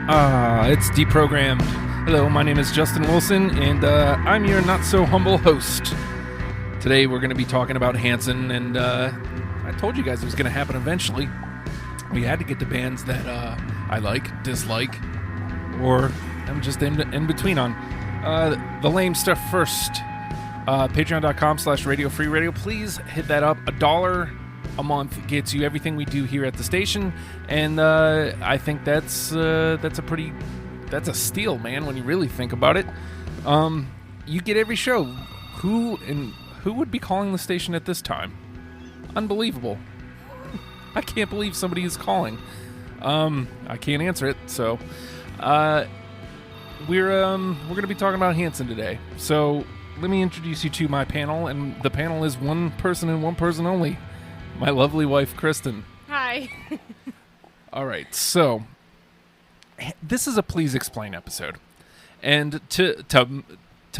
It's deprogrammed. Hello, my name is Justin Wilson, and I'm your not-so-humble host. Today we're going to be talking about Hanson, and I told you guys it was going to happen eventually. We had to get to bands that I like, dislike, or I'm just in between on. The lame stuff first. Patreon.com/Radio Free Radio. Please hit that up. $1 a month gets you everything we do here at the station, and I think that's a steal, man, when you really think about it. You get every show. Who would be calling the station at this time? Unbelievable. I can't believe somebody is calling. I can't answer it, so we're going to be talking about Hanson today. So let me introduce you to my panel, and the panel is one person and one person only. My lovely wife, Kristen. Hi. All right, so this is a Please Explain episode. And to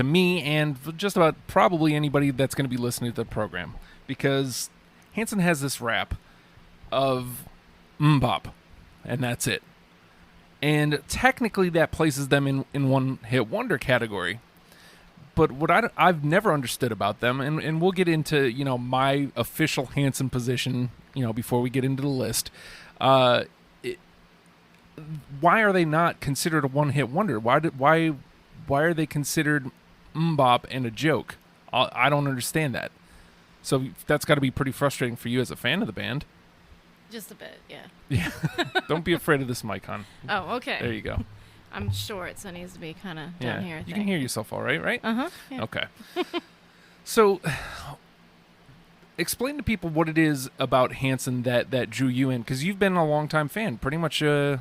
me and just about probably anybody that's going to be listening to the program, because Hanson has this rap of mbop, and that's it. And technically that places them in one hit wonder category. But what I've never understood about them, and we'll get into, my official Hanson position, before we get into the list. Why are they not considered a one-hit wonder? Why are they considered mbop and a joke? I don't understand that. So that's got to be pretty frustrating for you as a fan of the band. Just a bit, yeah. Yeah. Don't be afraid of this mic, hon. Oh, okay. There you go. I'm short, so it needs to be kind of down here. You can hear yourself all right, right? Uh-huh. Yeah. Okay. So, explain to people what it is about Hanson that drew you in, because you've been a long-time fan, pretty much from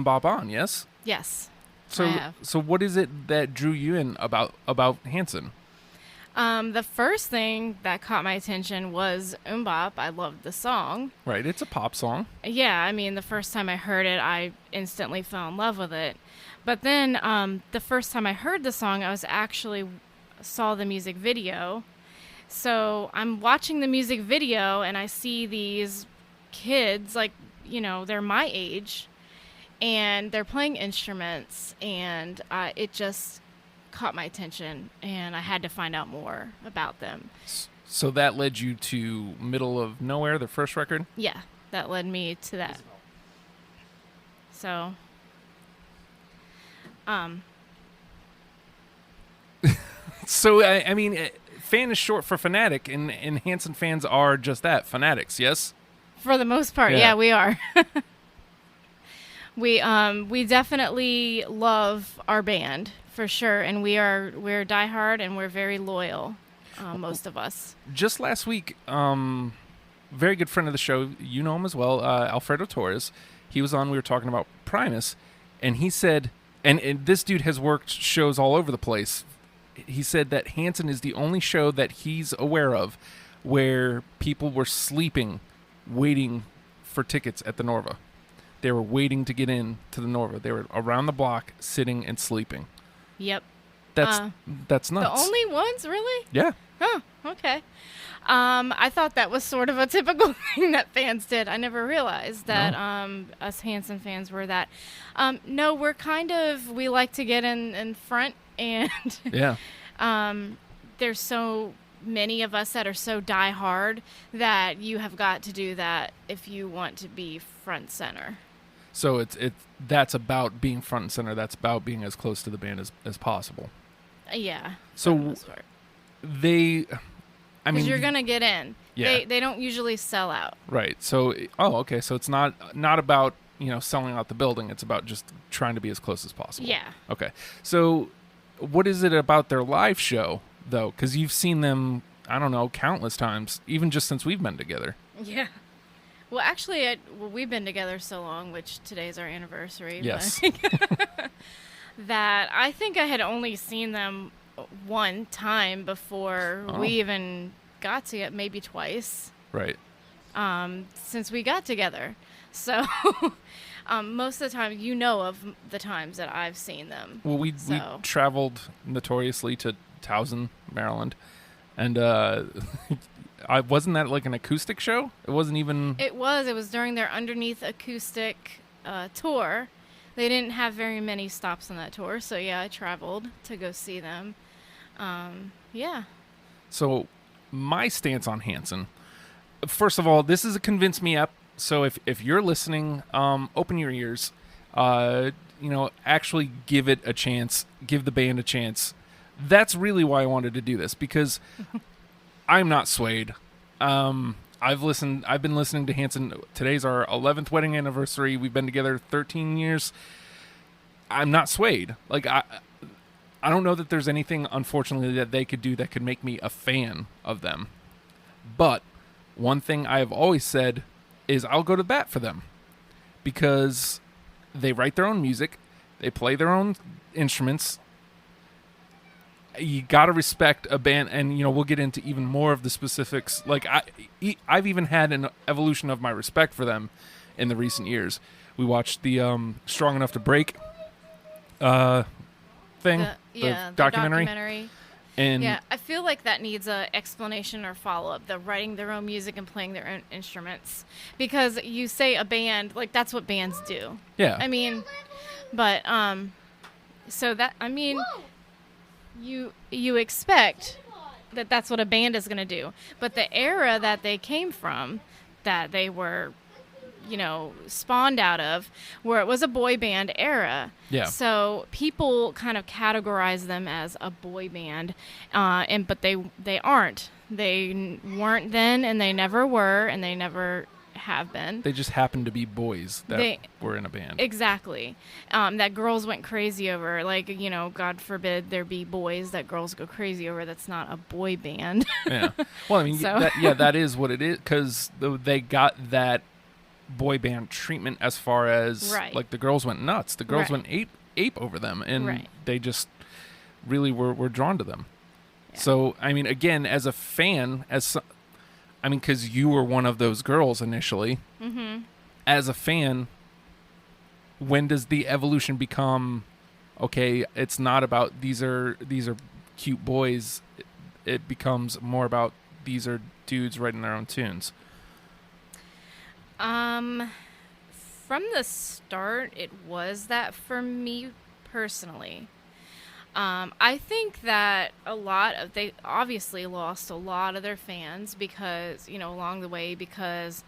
mbop on, yes? Yes, so, I have. So what is it that drew you in about Hanson? The first thing that caught my attention was mbop. I loved the song. Right, it's a pop song. Yeah, I mean, the first time I heard it, I instantly fell in love with it. But then the first time I heard the song, I saw the music video. So I'm watching the music video, and I see these kids, they're my age, and they're playing instruments, and it just caught my attention, and I had to find out more about them. So that led you to Middle of Nowhere, the first record? Yeah, that led me to that. So, So, I mean, fan is short for fanatic, and Hanson fans are just that, fanatics, yes? For the most part, yeah we are. We definitely love our band, for sure, and we're diehard, and we're very loyal, most of us. Just last week, very good friend of the show, you know him as well, Alfredo Torres, he was on, we were talking about Primus, and he said, and this dude has worked shows all over the place, he said that Hanson is the only show that he's aware of where people were sleeping, waiting for tickets at the Norva. They were waiting to get in to the Norva. They were around the block, sitting and sleeping. Yep. That's nuts. The only ones, really? Yeah. Huh, okay. I thought that was sort of a typical thing that fans did. I never realized that us Hanson fans were that. No, we like to get in front, and yeah. There's so many of us that are so die-hard that you have got to do that if you want to be front center. So that's about being front and center. That's about being as close to the band as possible. Yeah. So because you're gonna get in. Yeah. They don't usually sell out. Right. So okay. So it's not about selling out the building. It's about just trying to be as close as possible. Yeah. Okay. So what is it about their live show though? Because you've seen them, I don't know, countless times, even just since we've been together. Yeah. Well, actually, we've been together so long, which today's our anniversary. Yes. That I think I had only seen them one time before we even got to it, maybe twice. Right. Since we got together. So most of the time, of the times that I've seen them. Well, we traveled notoriously to Towson, Maryland, and wasn't that like an acoustic show? It wasn't even... It was during their Underneath acoustic tour They didn't have very many stops on that tour, so yeah, I traveled to go see them. Yeah. So, my stance on Hanson. First of all, this is a convince me app. So if you're listening, open your ears. Actually give it a chance. Give the band a chance. That's really why I wanted to do this, because I'm not swayed. I've been listening to Hanson. Today's our 11th wedding anniversary. We've been together 13 years. I'm not swayed. Like, I don't know that there's anything, unfortunately, that they could do that could make me a fan of them. But one thing I have always said is I'll go to bat for them, because they write their own music. They play their own instruments. You got to respect a band, and we'll get into even more of the specifics. Like, I've even had an evolution of my respect for them in the recent years. We watched the Strong Enough to Break thing, the documentary. And yeah, I feel like that needs a explanation or follow-up, the writing their own music and playing their own instruments. Because you say a band, like, that's what bands do. Yeah. I mean, but, so that, I mean, you expect that that's what a band is going to do. But the era that they came from, that they were, spawned out of, where it was a boy band era. Yeah. So people kind of categorize them as a boy band, but they aren't. They weren't then, and they never were, and they never have been. They just happened to be boys that were in a band. Exactly. That girls went crazy over. Like, God forbid there be boys that girls go crazy over. That's not a boy band. Yeah. Well, I mean, that is what it is, because they got that boy band treatment as far as like the girls went nuts. The girls went ape over them, and they just really were drawn to them. Yeah. So, I mean, again, as a fan, because you were one of those girls initially, as a fan, when does the evolution become, okay, it's not about these are cute boys, it becomes more about these are dudes writing their own tunes? From the start, it was that for me personally. I think that they obviously lost a lot of their fans because, along the way, because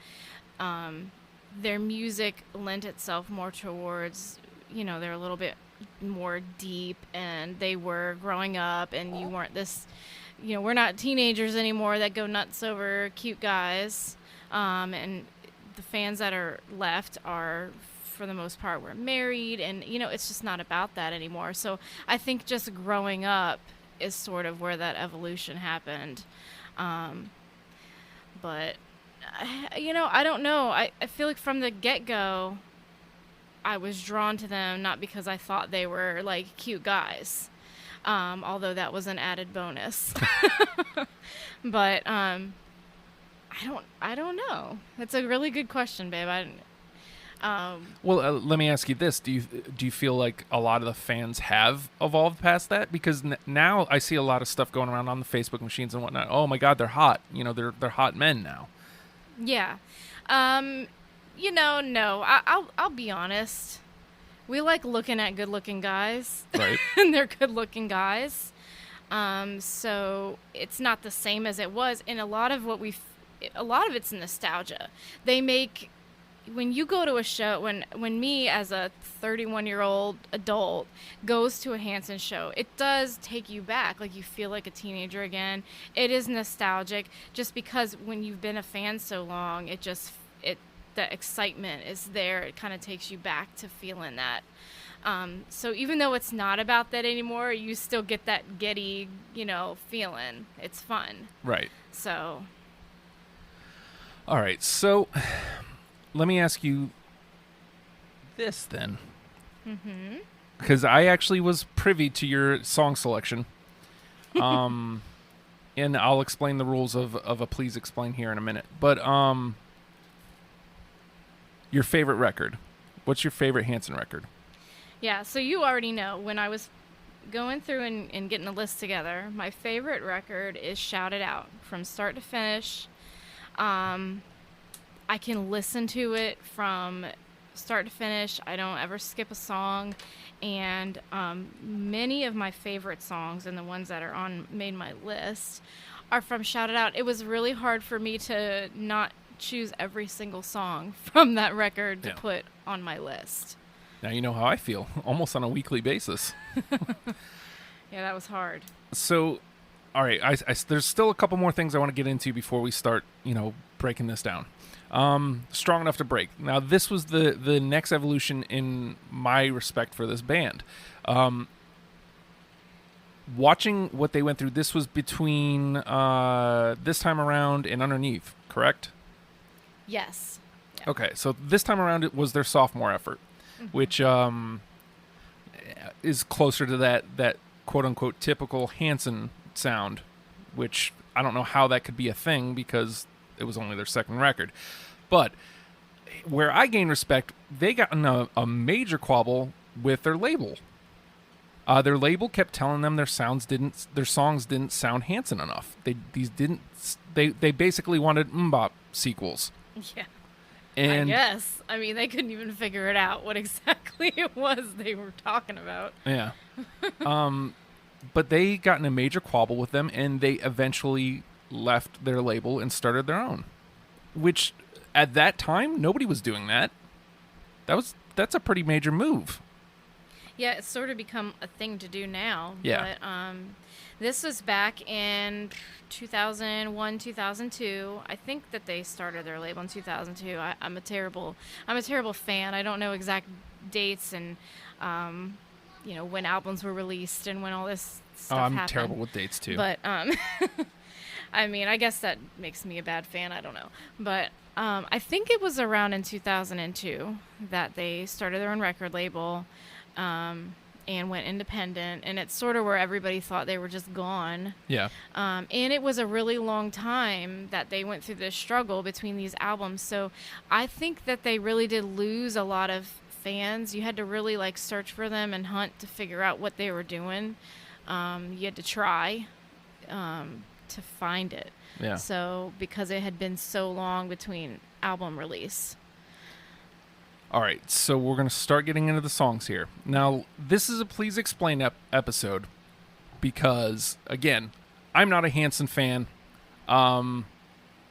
their music lent itself more towards, they're a little bit more deep, and they were growing up, and you weren't this, we're not teenagers anymore that go nuts over cute guys. And the fans that are left are, for the most part, were married, and it's just not about that anymore. So I think just growing up is sort of where that evolution happened. But I don't know. I feel like from the get-go I was drawn to them, not because I thought they were like cute guys, although that was an added bonus. But I don't know. That's a really good question, babe. Let me ask you this: Do you feel like a lot of the fans have evolved past that? Because now I see a lot of stuff going around on the Facebook machines and whatnot. Oh my God, they're hot. They're hot men now. Yeah. No. I'll be honest. We like looking at good-looking guys. Right. And they're good-looking guys. So it's not the same as it was. And a lot of it's nostalgia. When you go to a show, when me as a 31-year-old adult goes to a Hanson show, it does take you back. Like, you feel like a teenager again. It is nostalgic just because when you've been a fan so long, the excitement is there. It kind of takes you back to feeling that. So even though it's not about that anymore, you still get that giddy, feeling. It's fun. Right. So. All right. So let me ask you this then. Mm-hmm. Because I actually was privy to your song selection. And I'll explain the rules of a Please Explain here in a minute. But your favorite record. What's your favorite Hanson record? Yeah, so you already know. When I was going through and getting a list together, my favorite record is Shout It Out. From start to finish. I can listen to it from start to finish. I don't ever skip a song. And many of my favorite songs and the ones that are on made my list are from Shout It Out. It was really hard for me to not choose every single song from that record to put on my list. Now you know how I feel, almost on a weekly basis. Yeah, that was hard. So, all right, there's still a couple more things I want to get into before we start, breaking this down. Strong enough to break. Now, this was the next evolution in my respect for this band. Watching what they went through, this was between this time around and Underneath, correct? Yes. Yeah. Okay, so this time around it was their sophomore effort, which is closer to that quote-unquote typical Hanson sound, which I don't know how that could be a thing because it was only their second record. But where I gain respect, they got in a major quabble with their label. Their label kept telling them their songs didn't sound Hanson enough. They basically wanted MMMBop sequels. Yeah. And I guess. I mean, they couldn't even figure it out what exactly it was they were talking about. Yeah. But they got in a major quabble with them, and they eventually left their label and started their own. Which, at that time, nobody was doing that. That's a pretty major move. Yeah, it's sort of become a thing to do now. Yeah. But this was back in 2001, 2002. I think that they started their label in 2002. I'm a terrible fan. I don't know exact dates and when albums were released and when all this stuff happened. I'm terrible with dates too. But I mean, I guess that makes me a bad fan. I don't know. But I think it was around in 2002 that they started their own record label. And went independent, and it's sort of where everybody thought they were just gone. Yeah. And it was a really long time that they went through this struggle between these albums. So I think that they really did lose a lot of fans. You had to really search for them and hunt to figure out what they were doing. You had to try to find it. Yeah. So because it had been so long between album release. All right, so we're going to start getting into the songs here. Now, this is a Please Explain episode because, again, I'm not a Hanson fan.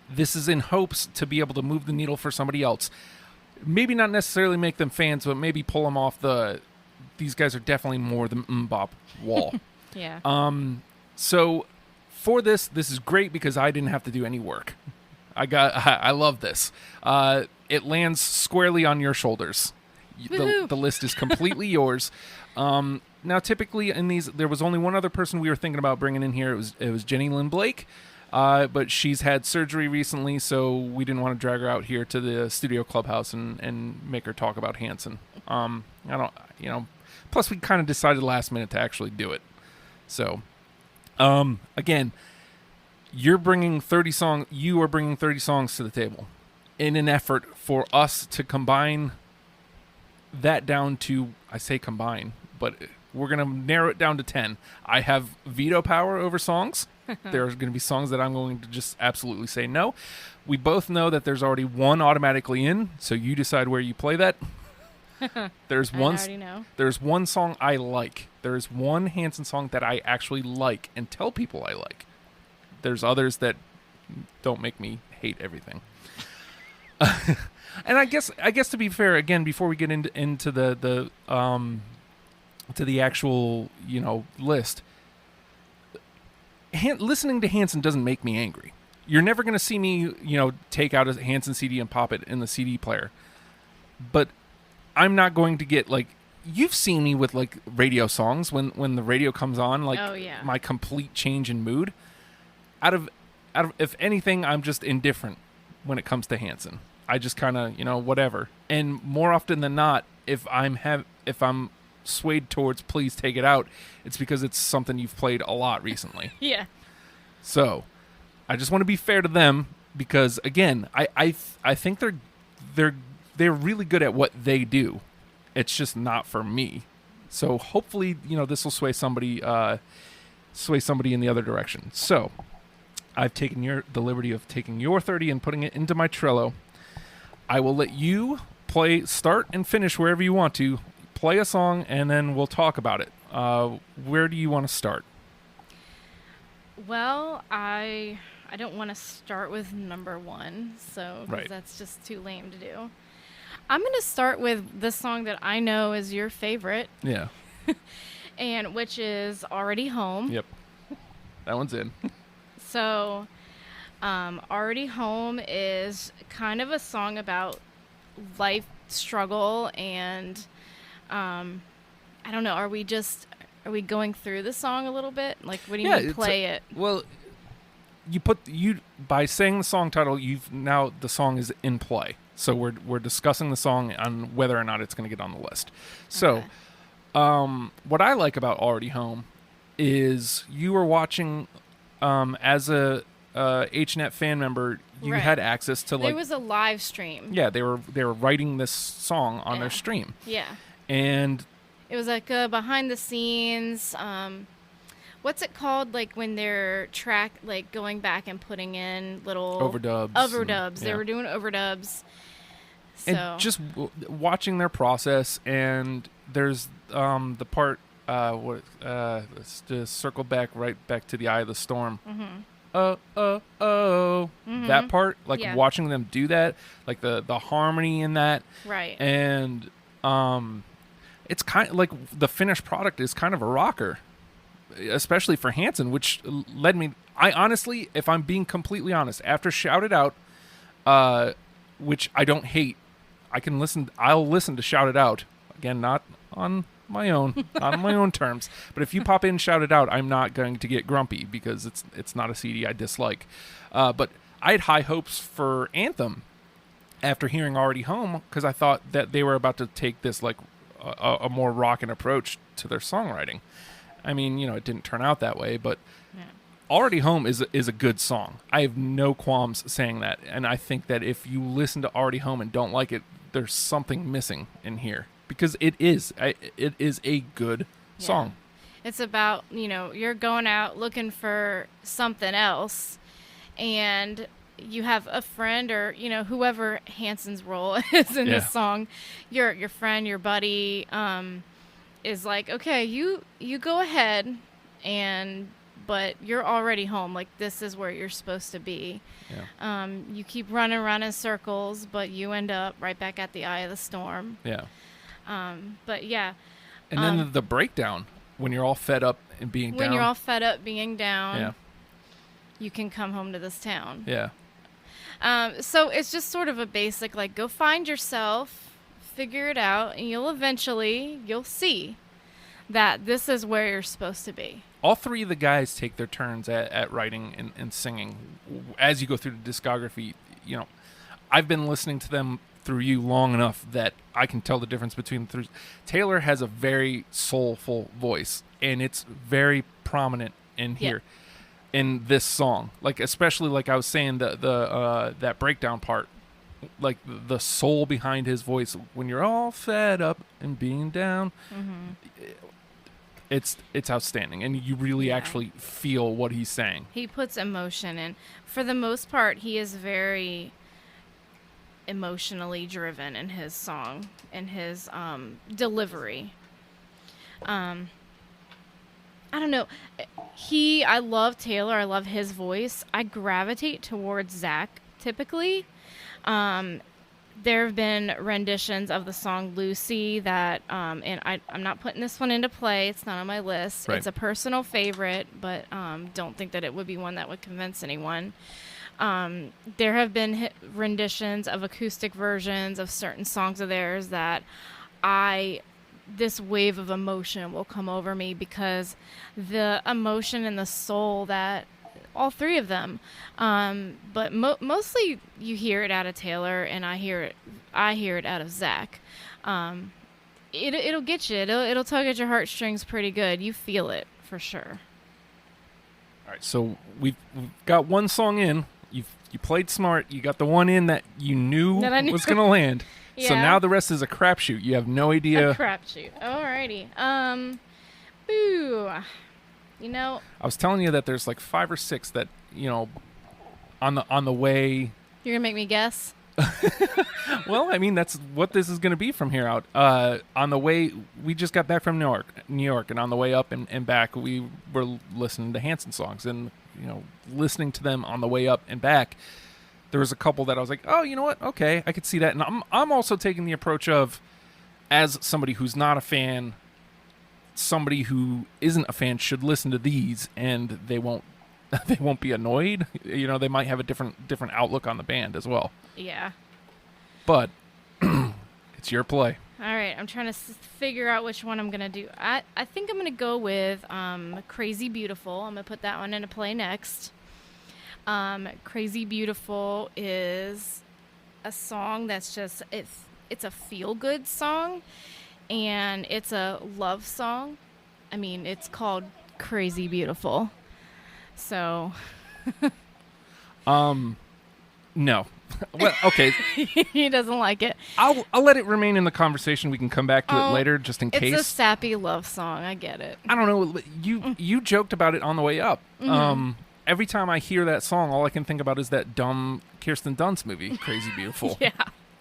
This is in hopes to be able to move the needle for somebody else. Maybe not necessarily make them fans, but maybe pull them off these guys are definitely more than MMMBop wall. Yeah. So for this is great because I didn't have to do any work. I love this. It lands squarely on your shoulders. The list is completely yours. Now, typically in these, there was only one other person we were thinking about bringing in here. It was Jenny Lynn Blake, but she's had surgery recently, so we didn't want to drag her out here to the studio clubhouse and make her talk about Hanson. Plus we kind of decided last minute to actually do it. So, again, you are bringing 30 songs to the table in an effort for us to combine that down to, I say combine, but we're going to narrow it down to 10. I have veto power over songs. There are going to be songs that I'm going to just absolutely say no. We both know that there's already one automatically in, so you decide where you play that. There's one song I like. There's one Hanson song that I actually like and tell people I like. There's others that don't make me hate everything. And I guess to be fair, again, before we get into the actual list, listening to Hanson doesn't make me angry. You're never going to see me take out a Hanson CD and pop it in the CD player. But I'm not going to get you've seen me with radio songs when the radio comes on, oh, yeah. My complete change in mood. Out of if anything, I'm just indifferent when it comes to Hanson. I just kind of, whatever. And more often than not, if I'm swayed towards Please Take It Out, it's because it's something you've played a lot recently. Yeah. So, I just want to be fair to them because again, I think they're really good at what they do. It's just not for me. So, hopefully, this will sway somebody in the other direction. So, I've taken the liberty of taking your 30 and putting it into my Trello. I will let you start and finish wherever you want to. Play a song, and then we'll talk about it. Where do you want to start? Well, I don't want to start with number one, so 'cause Right. that's just too lame to do. I'm going to start with the song that I know is your favorite, Yeah. and which is Already Home. Yep. That one's in. So, Already Home is kind of a song about life struggle, and I don't know, are we going through the song a little bit? Like, what do you mean play it? Well, by saying the song title, the song is in play. So we're discussing the song on whether or not it's going to get on the list. So, what I like about Already Home is you were watching as a HNet fan member. You Right. had access to There was a live stream. yeah, they were writing this song on their stream, Yeah. and It was like behind the scenes. What's it called? Like when they're going back and putting in little overdubs. Overdubs. And, They were doing overdubs. So and just watching their process, and there's the part let's just circle right back to the Eye of the Storm. That part, like Yeah. watching them do that, like the harmony in that, right. and it's kind of like the finished product is kind of a rocker, especially for Hanson, which led me. I honestly, if I'm being completely honest, after Shout It Out, which I don't hate, I'll listen to Shout It Out again, not on my own, not on my own terms. But if you pop in Shout It Out, I'm not going to get grumpy because it's not a CD I dislike. But I had high hopes for Anthem after hearing Already Home, because I thought that they were about to take this like a more rockin' approach to their songwriting. I mean, it didn't turn out that way, but Already Home is a good song. I have no qualms saying that, and I think that if you listen to Already Home and don't like it, there's something missing in here, because it is a good song. It's about, you're going out looking for something else, and you have a friend or, whoever Hanson's role is in this song, your friend, your buddy, is like, okay, you go ahead, but you're already home. Like, this is where you're supposed to be. Yeah. You keep running around in circles, but you end up right back at the eye of the storm. Yeah. But yeah. And then the breakdown, when you're all fed up and being down. When you're all fed up being down, yeah. you can come home to this town. Yeah. So it's just sort of a basic, like, go find yourself, figure it out, and you'll see that this is where you're supposed to be. All three of the guys take their turns at writing and singing. As you go through the discography, I've been listening to them through you long enough that I can tell the difference between the three. Taylor has a very soulful voice, and it's very prominent in here. In this song, like, especially like I was saying, the that breakdown part, like the soul behind his voice when you're all fed up and being down, it's outstanding, and you really actually feel what he's saying. He puts emotion in. For the most part, he is very emotionally driven in his song and his delivery. I don't know. I love Taylor. I love his voice. I gravitate towards Zach typically. There have been renditions of the song Lucy that, and I'm not putting this one into play. It's not on my list. Right. It's a personal favorite, but don't think that it would be one that would convince anyone. There have been renditions of acoustic versions of certain songs of theirs that this wave of emotion will come over me, because the emotion and the soul that all three of them, but mostly you hear it out of Taylor, and I hear it out of Zach. It'll get you. It'll tug at your heartstrings pretty good. You feel it for sure. All right, so we've got one song in. You played smart. You got the one in that you knew was going to land. So now the rest is a crapshoot. You have no idea. A crapshoot. Alrighty. Boo. I was telling you that there's like 5 or 6 that on the way. You're gonna make me guess. Well, I mean, that's what this is going to be from here out. On the way, we just got back from New York, and on the way up and back, we were listening to Hanson songs, and listening to them on the way up and back. There was a couple that I was like, oh, you know what? Okay, I could see that. And I'm also taking the approach of, as somebody who's not a fan, somebody who isn't a fan should listen to these, and they won't be annoyed. They might have a different outlook on the band as well. Yeah. But it's your play. All right, I'm trying to figure out which one I'm going to do. I think I'm going to go with Crazy Beautiful. I'm going to put that one into play next. Crazy Beautiful is a song that's just, it's a feel-good song, and it's a love song. I mean, it's called Crazy Beautiful. So... No. Well, okay. He doesn't like it. I'll let it remain in the conversation. We can come back to it later, just in case. It's a sappy love song. I get it. I don't know. You joked about it on the way up. Mm-hmm. Every time I hear that song, all I can think about is that dumb Kirsten Dunst movie, Crazy Beautiful. Yeah.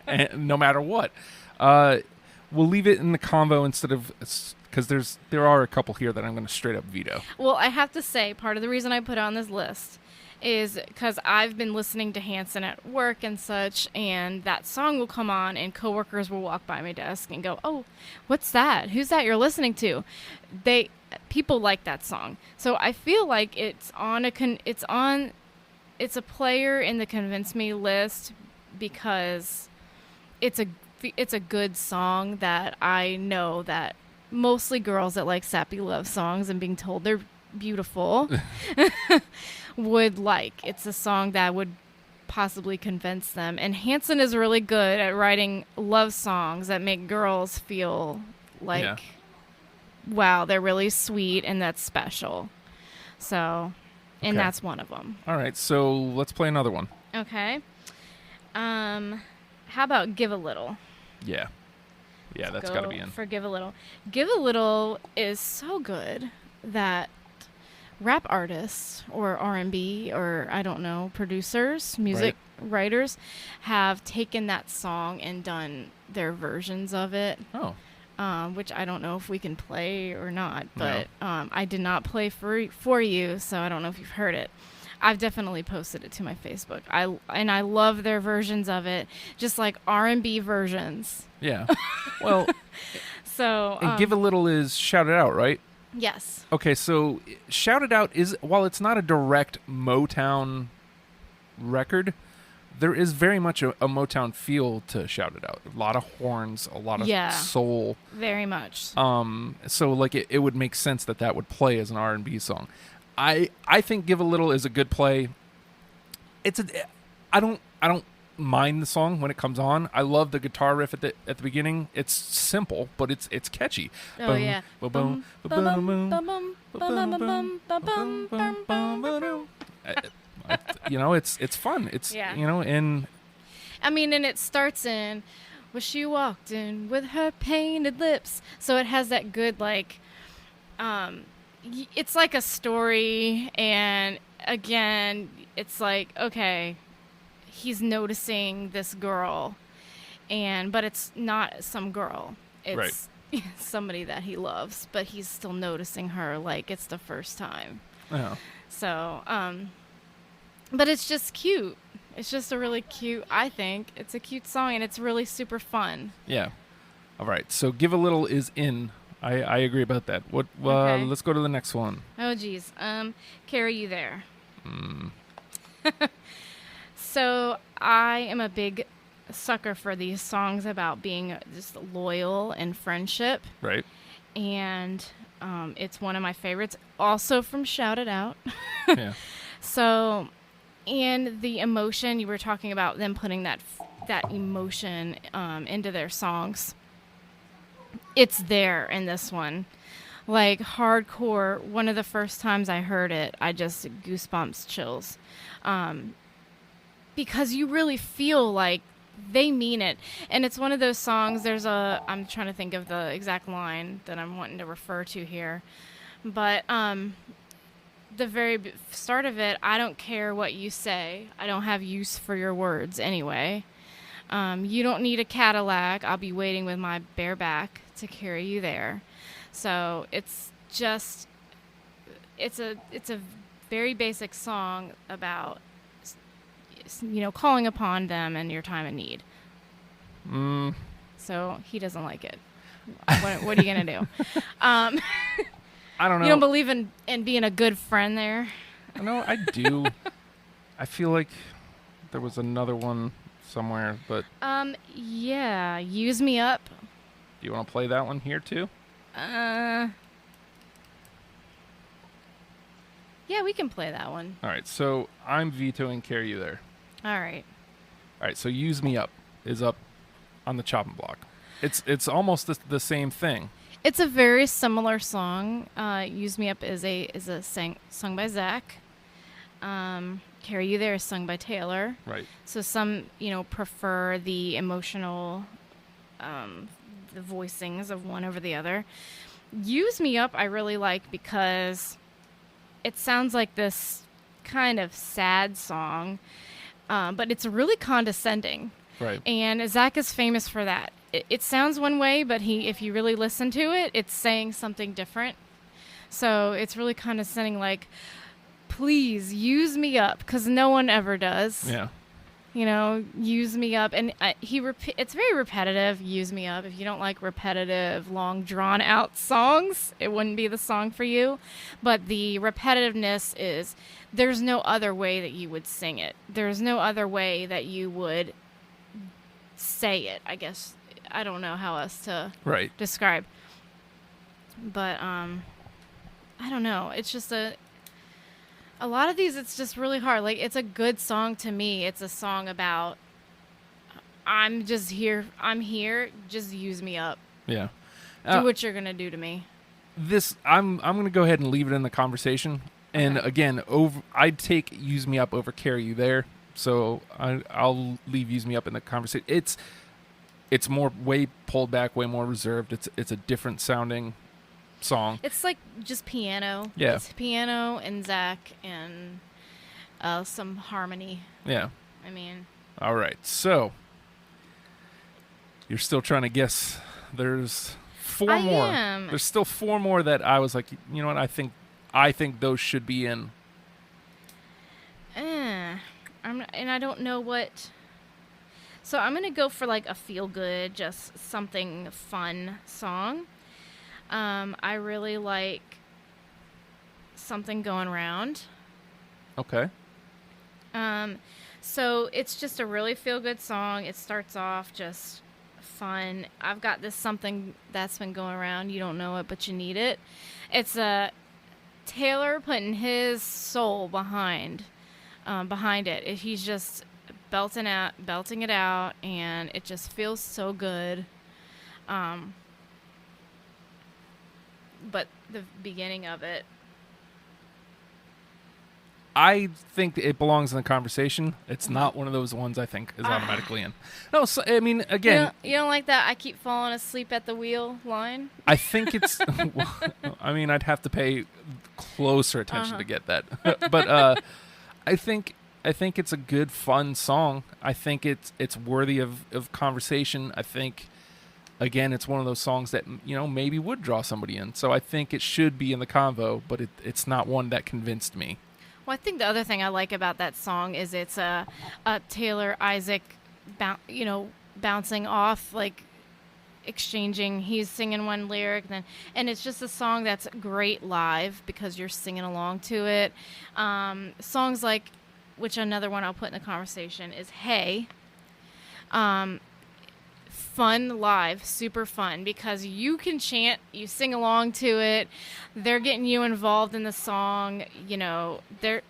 And no matter what, we'll leave it in the convo instead of, because there are a couple here that I'm going to straight up veto. Well, I have to say, part of the reason I put it on this list is because I've been listening to Hanson at work and such, and that song will come on, and coworkers will walk by my desk and go, "Oh, what's that? Who's that you're listening to?" People like that song, so I feel like it's a player in the Convince Me list because it's a good song that I know that mostly girls that like sappy love songs and being told they're beautiful would like. It's a song that would possibly convince them. And Hanson is really good at writing love songs that make girls feel like, wow, they're really sweet and that's special. So, and that's one of them. All right, so let's play another one. Okay. How about Give a Little? Yeah, that's got to be in. For Give a Little. Give a Little is so good that rap artists or R&B or I don't know, producers, music writers have taken that song and done their versions of it. Oh. Which I don't know if we can play or not, but I did not play for you, so I don't know if you've heard it. I've definitely posted it to my Facebook. I love their versions of it, just like R&B versions. Yeah. Well, so and Give a Little is Shout It Out, right? Yes. Okay, so Shout It Out is, while it's not a direct Motown record, there is very much a Motown feel to Shout It Out. A lot of horns, a lot of soul. Very much. So like it would make sense that would play as an R&B song. I think Give a Little is a good play. I don't mind the song when it comes on. I love the guitar riff at the beginning. It's simple, but it's catchy. Oh yeah. It's fun. It's and I mean, and it starts in, well, she walked in with her painted lips, so it has that good like, it's like a story, and again, it's like, okay, he's noticing this girl, but it's not some girl. It's somebody that he loves, but he's still noticing her like it's the first time. Yeah. So, but it's just cute. It's just a really cute, I think. It's a cute song, and it's really super fun. Yeah. All right. So Give a Little is in. I agree about that. Okay. Let's go to the next one. Oh, geez. Carry You There. So I am a big sucker for these songs about being just loyal and friendship. Right. And it's one of my favorites. Also from Shout It Out. Yeah. So, and the emotion, you were talking about them putting that emotion into their songs. It's there in this one. Like hardcore, one of the first times I heard it, I just goosebumps, chills. Because you really feel like they mean it. And it's one of those songs, I'm trying to think of the exact line that I'm wanting to refer to here. But the very start of it, I don't care what you say. I don't have use for your words anyway. You don't need a Cadillac. I'll be waiting with my bare back to carry you there. So it's a very basic song about, calling upon them in your time of need. So he doesn't like it. What are you gonna do? I don't know. You don't believe in being a good friend there? No, I do. I feel like there was another one somewhere, but yeah, Use Me Up. do you want to play that one here too? Yeah, we can play that one. All right, so I'm vetoing Carry You There. All right. All right, so Use Me Up is up on the chopping block. It's almost the same thing. It's a very similar song. Use Me Up is sung by Zach. Carry You There is sung by Taylor. Right. So some, prefer the emotional, the voicings of one over the other. Use Me Up I really like because it sounds like this kind of sad song, but it's really condescending. Right. And Zach is famous for that. It sounds one way, but if you really listen to it, it's saying something different. So it's really condescending, like, please use me up, because no one ever does. Yeah. Use me up. And it's very repetitive, Use Me Up. If you don't like repetitive, long, drawn-out songs, it wouldn't be the song for you. But the repetitiveness is, there's no other way that you would sing it. There's no other way that you would say it, I guess. I don't know how else to describe. But, I don't know. It's just a lot of these, it's just really hard. Like, it's a good song to me. It's a song about, I'm just here. I'm here. Just use me up. Yeah. Do what you're going to do to me. I'm going to go ahead and leave it in the conversation. And again, I'd take Use Me Up over Carry You There. So I'll leave Use Me Up in the conversation. It's more way pulled back, way more reserved. It's a different sounding song. It's like just piano. Yeah. It's piano and Zach and some harmony. Yeah. I mean. All right. So you're still trying to guess. There's four more. Am. There's still four more that I was like, you know what? I think those should be in. And I don't know what. So I'm gonna go for like a feel good, just something fun song. I really like Something Going Round. Okay. So it's just a really feel good song. It starts off just fun. I've got this something that's been going around. You don't know it, but you need it. It's Taylor putting his soul behind it. He's just belting it out, and it just feels so good. But the beginning of it, I think it belongs in the conversation. It's not one of those ones I think is automatically in. No, so, I mean, again, you don't like that I keep falling asleep at the wheel line? I think it's. I mean, I'd have to pay closer attention to get that, but I think it's a good, fun song. I think it's worthy of conversation. I think, again, it's one of those songs that maybe would draw somebody in. So I think it should be in the convo, but it's not one that convinced me. Well, I think the other thing I like about that song is it's a Taylor Isaac, bouncing off, like exchanging. He's singing one lyric, and it's just a song that's great live because you're singing along to it. Songs like, which another one I'll put in the conversation is Hey. Fun live, super fun, because you can chant, you sing along to it, they're getting you involved in the song, they're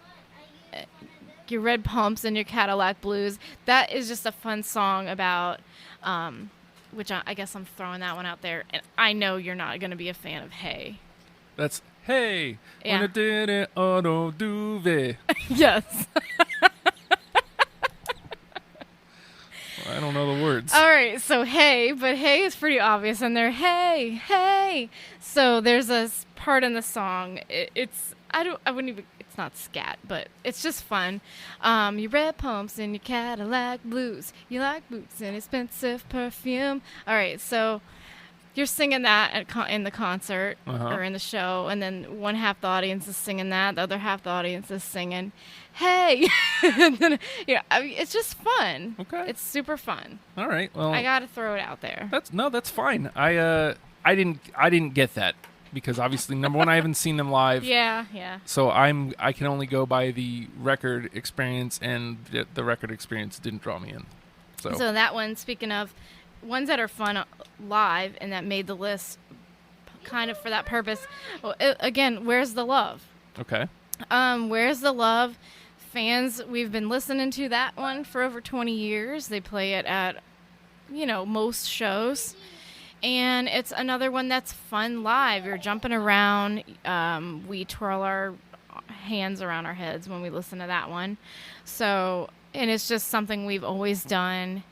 your red pumps and your Cadillac blues. That is just a fun song about, which I guess I'm throwing that one out there, and I know you're not going to be a fan of Hey. That's Hey, yeah. When I did it, auto duvet. Yes. I don't know the words. All right, so Hey, but Hey is pretty obvious, and they're Hey, Hey. So there's a part in the song. It's I wouldn't even, it's not scat, but it's just fun. Your red pumps and your Cadillac blues. You like boots and expensive perfume. All right, so you're singing that in the concert or in the show, and then one half the audience is singing that, the other half the audience is singing, "Hey," and then, I mean, it's just fun. Okay, it's super fun. All right, well, I gotta throw it out there. That's fine. I didn't get that because obviously number one, I haven't seen them live. Yeah. So I can only go by the record experience, and the record experience didn't draw me in. So that one, speaking of ones that are fun live and that made the list kind of for that purpose. Well, again, Where's the Love? Okay. Where's the Love? Fans, we've been listening to that one for over 20 years. They play it at, most shows. And it's another one that's fun live. You're jumping around. We twirl our hands around our heads when we listen to that one. So, and it's just something we've always done.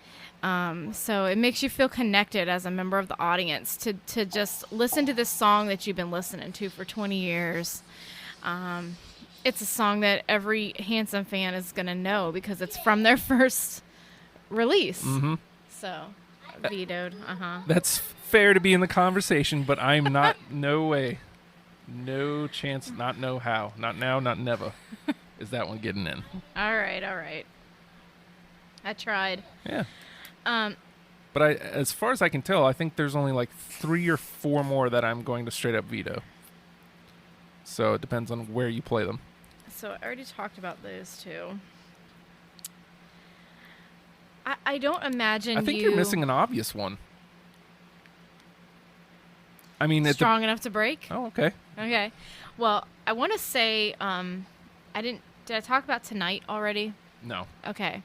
So it makes you feel connected as a member of the audience to just listen to this song that you've been listening to for 20 years. It's a song that every Hanson fan is going to know because it's from their first release. Mm-hmm. So, vetoed. That's fair to be in the conversation, but I'm not. No way. No chance. Not know how. Not now. Not never. Is that one getting in? All right. I tried. Yeah. But as far as I can tell, I think there's only like 3 or 4 more that I'm going to straight up veto. So it depends on where you play them. So I already talked about those two. I don't imagine I think you're missing an obvious one. I mean, Strong Enough to Break? Oh, okay. Okay. Well, I want to say, did I talk about Tonight already? No. Okay.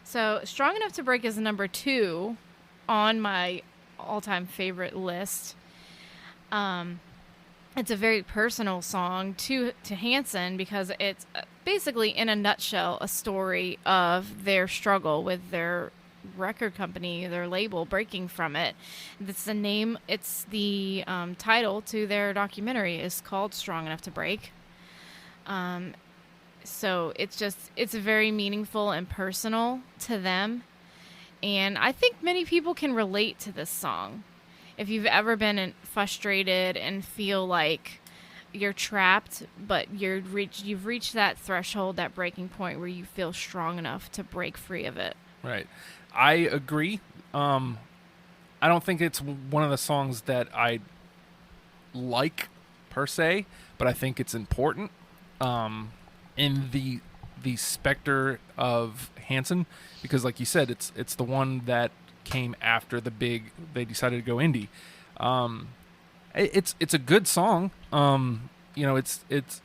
So Strong Enough to Break is number 2 on my all-time favorite list. It's a very personal song to Hanson because it's basically, in a nutshell, a story of their struggle with their record company, their label, breaking from it. It's the title to their documentary is called Strong Enough to Break. So it's very meaningful and personal to them. And I think many people can relate to this song. If you've ever been frustrated and feel like you're trapped, but you've reached that threshold, that breaking point where you feel strong enough to break free of it. Right. I agree. I don't think it's one of the songs that I like per se, but I think it's important in the specter of Hanson because, like you said, it's the one that came after they decided to go indie. It's a good song. It's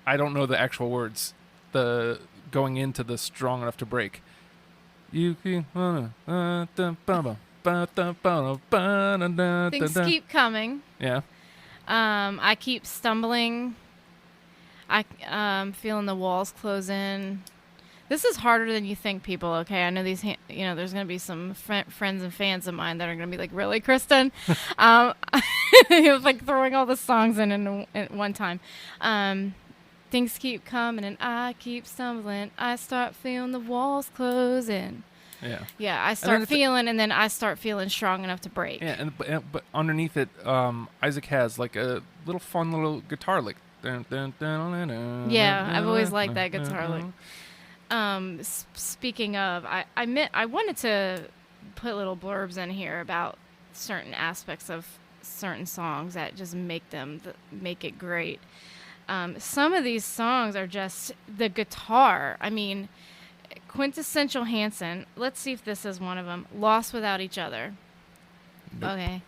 I don't know the actual words. The going into the Strong Enough to Break. You keep Things keep coming. Yeah. I keep stumbling. I feeling the walls close in. This is harder than you think, people. Okay, I know these. There's going to be some friends and fans of mine that are going to be like, "Really, Kristen?" He was like throwing all the songs in one time. Things keep coming, and I keep stumbling. I start feeling the walls closing. Yeah. Yeah, I start feeling, and then I start feeling strong enough to break. Yeah, but underneath it, Isaac has like a fun little guitar lick. Yeah, I've always liked that guitar lick. Speaking of, I wanted to put little blurbs in here about certain aspects of certain songs that just make it great. Some of these songs are just the guitar. I mean, quintessential Hanson. Let's see if this is one of them. Lost Without Each Other. Nope. Okay.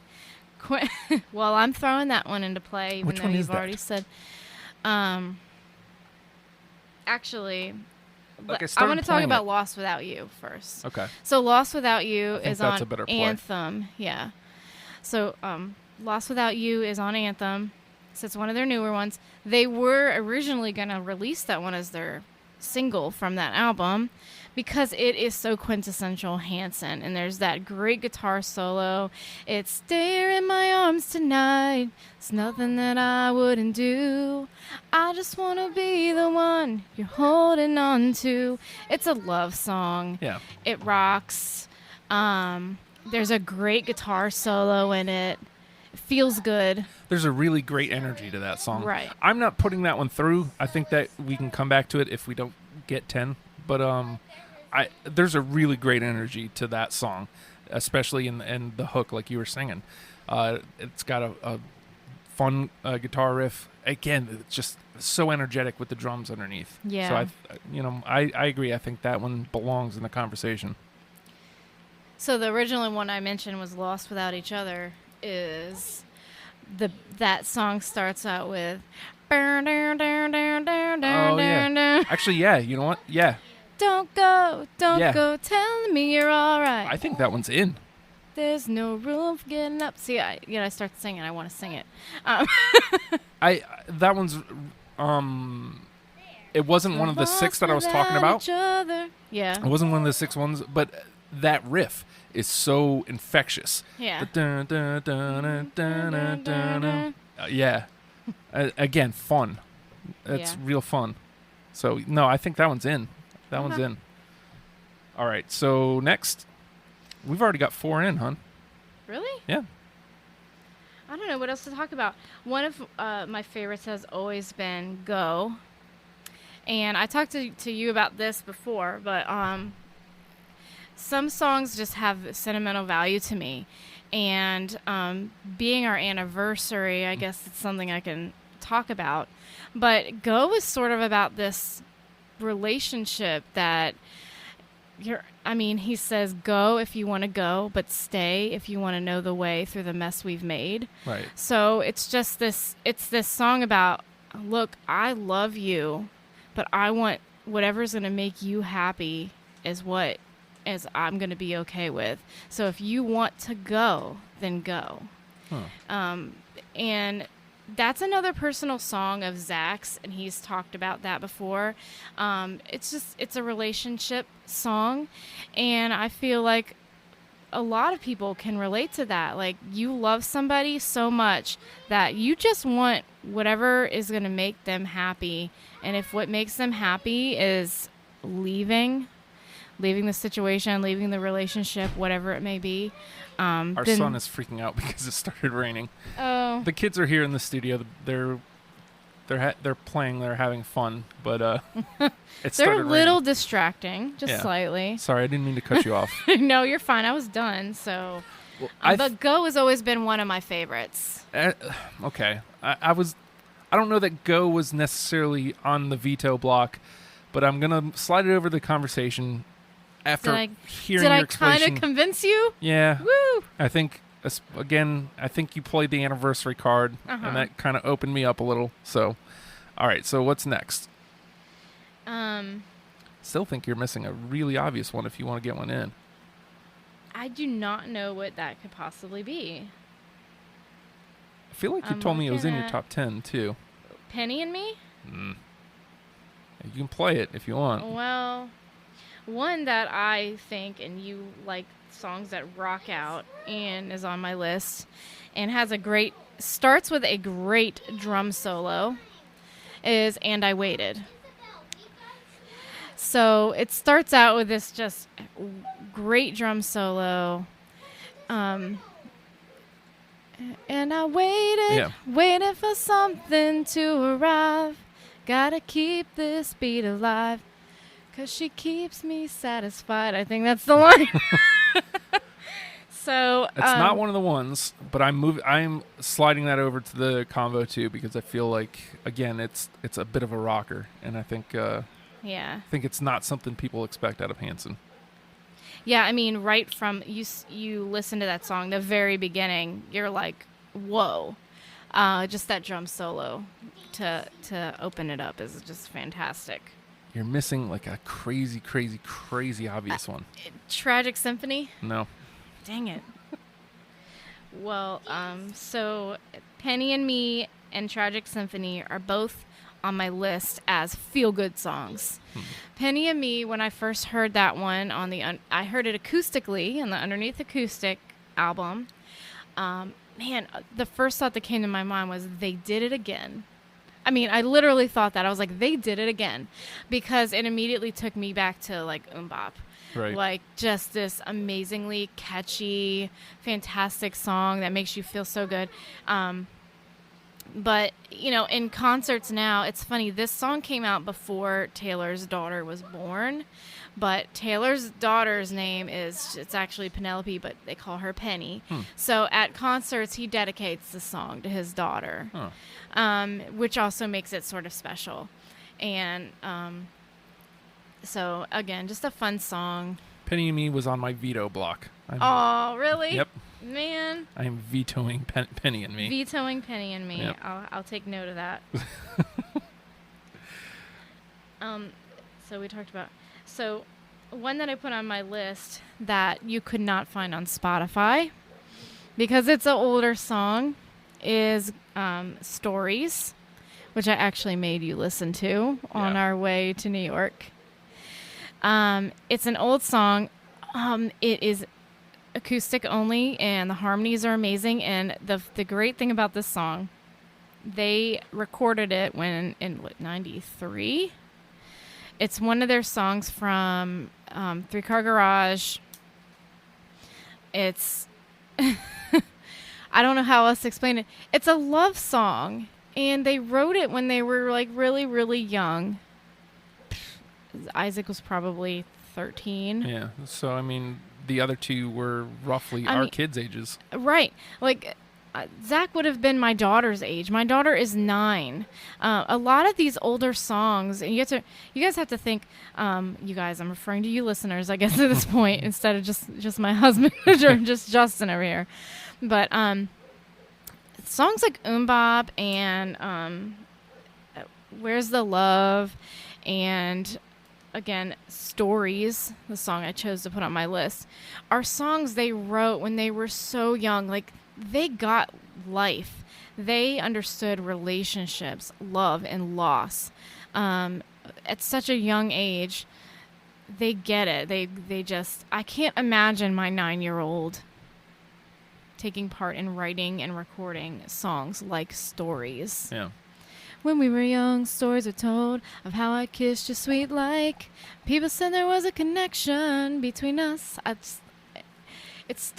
Well, I'm throwing that one into play, even though you've already said. Actually, I want to talk about Lost Without You first. Okay. So Lost Without You is on Anthem. Yeah. So Lost Without You is on Anthem. So it's one of their newer ones. They were originally going to release that one as their single from that album, because it is so quintessential Hanson, and there's that great guitar solo. It's "Stay in my arms tonight. It's nothing that I wouldn't do. I just want to be the one you're holding on to." It's a love song. Yeah. It rocks. There's a great guitar solo in it. It feels good. There's a really great energy to that song. Right. I'm not putting that one through. I think that we can come back to it if we don't get 10. But there's a really great energy to that song, especially in the hook, like you were singing. It's got a fun guitar riff. Again, it's just so energetic with the drums underneath. Yeah. So I agree. I think that one belongs in the conversation. So the original one I mentioned was "Lost Without Each Other." That song starts out with. Oh yeah. Actually, yeah. You know what? Yeah. Don't go, go, telling me you're all right. I think that one's in. There's no room for getting up. See, I start singing. I want to sing it. That one's it wasn't one of the 6 that I was talking about. Yeah. It wasn't one of the 6 ones, but that riff is so infectious. Yeah. Yeah. Again, fun. It's real fun. So no, I think that one's in. That one's in. All right. So next, we've already got 4 in, hon. Really? Yeah. I don't know what else to talk about. One of my favorites has always been "Go," and I talked to you about this before, but some songs just have sentimental value to me, and being our anniversary, I guess it's something I can talk about. But "Go" is sort of about this relationship that he says, "Go if you want to go, but stay if you want to know the way through the mess we've made." Right. So it's just this song about, look, I love you, but I want whatever's going to make you happy is I'm going to be okay with. So if you want to go, then go. Huh. And that's another personal song of Zach's, and he's talked about that before. It's a relationship song, and I feel like a lot of people can relate to that. Like, you love somebody so much that you just want whatever is going to make them happy, and if what makes them happy is leaving the situation, leaving the relationship, whatever it may be. Our son is freaking out because it started raining. Oh. The kids are here in the studio. They're playing. They're having fun, but it started They're a little raining. distracting, just slightly. Sorry, I didn't mean to cut you off. No, you're fine. I was done. So, but "Go" has always been one of my favorites. Okay, I don't know that "Go" was necessarily on the veto block, but I'm gonna slide it over the conversation. After hearing your explanation. Did I kind of convince you? Yeah. Woo! I think, again, you played the anniversary card, and that kind of opened me up a little. So, all right, so what's next? Still think you're missing a really obvious one if you want to get one in. I do not know what that could possibly be. I feel like you told me it was in your top 10, too. "Penny and Me"? You can play it if you want. Well, one that I think, and you like songs that rock out, and is on my list, and starts with a great drum solo, is "And I Waited." So it starts out with this just great drum solo. And I waited for something to arrive. Gotta keep this beat alive, 'cause she keeps me satisfied. I think that's the line. So it's not one of the ones, but I'm sliding that over to the convo too, because I feel like, again, it's a bit of a rocker, and I think it's not something people expect out of Hanson. Yeah, I mean, right from you listen to that song, the very beginning, you're like, whoa. Just that drum solo to open it up is just fantastic. You're missing like a crazy, crazy, crazy obvious one. Tragic Symphony? No. Dang it. Well, so "Penny and Me" and "Tragic Symphony" are both on my list as feel-good songs. Penny and Me, when I first heard that one on I heard it acoustically on the Underneath Acoustic album. Man, the first thought that came to my mind was they did it again. I mean, I literally thought that. I was like, they did it again, because it immediately took me back to like Bop. Right. Like just this amazingly catchy, fantastic song that makes you feel so good. But, you know, in concerts now, it's funny. This song came out before Taylor's daughter was born. But Taylor's daughter's name it's actually Penelope, but they call her Penny. So at concerts, he dedicates the song to his daughter, which also makes it sort of special. And so, again, just a fun song. Penny and Me was on my veto block. Oh, really? Yep. Man. I am vetoing Penny and Me. Vetoing Penny and Me. Yep. I'll take note of that. So we talked about... So one that I put on my list that you could not find on Spotify, because it's an older song, is Stories, which I actually made you listen to on our way to New York. It's an old song. It is acoustic only, and the harmonies are amazing. And the great thing about this song, they recorded it in 93. It's one of their songs from Three Car Garage. It's I don't know how else to explain it. It's a love song, and they wrote it when they were like really, really young. Isaac was probably 13. Yeah. So, I mean, the other two were roughly our kids' ages. Right. Like, Zach would have been my daughter's age. My daughter is 9. A lot of these older songs, and you guys have to think, you guys, I'm referring to you listeners, I guess, at this point, instead of just my husband or just Justin over here. But songs like Bop and Where's the Love, and again, Stories, the song I chose to put on my list, are songs they wrote when they were so young. Like, they got life. They understood relationships, love, and loss. At such a young age, they get it. They just... I can't imagine my 9-year-old taking part in writing and recording songs like Stories. Yeah. When we were young, stories were told of how I kissed you sweet like. People said there was a connection between us. It's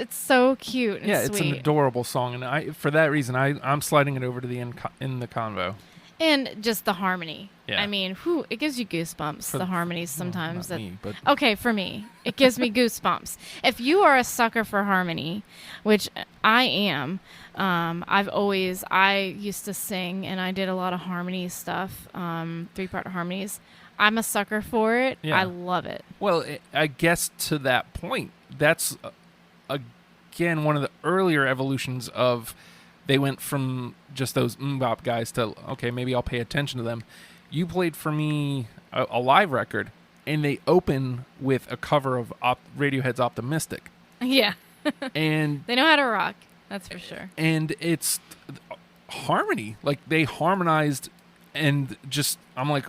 so cute and sweet. It's an adorable song, and for that reason, I'm sliding it over to the in the convo. And just the harmony. Yeah. I mean, it gives you goosebumps, the harmonies sometimes. Well, not me, but... Okay, for me, it gives me goosebumps. If you are a sucker for harmony, which I am, I used to sing, and I did a lot of harmony stuff, 3-part harmonies. I'm a sucker for it. Yeah. I love it. Well, I guess to that point, that's, again, one of the earlier evolutions of... They went from just those bop guys to, okay, maybe I'll pay attention to them. You played for me a live record, and they open with a cover of Radiohead's Optimistic. Yeah. And they know how to rock, that's for sure. And it's harmony. Like, they harmonized, and just, I'm like,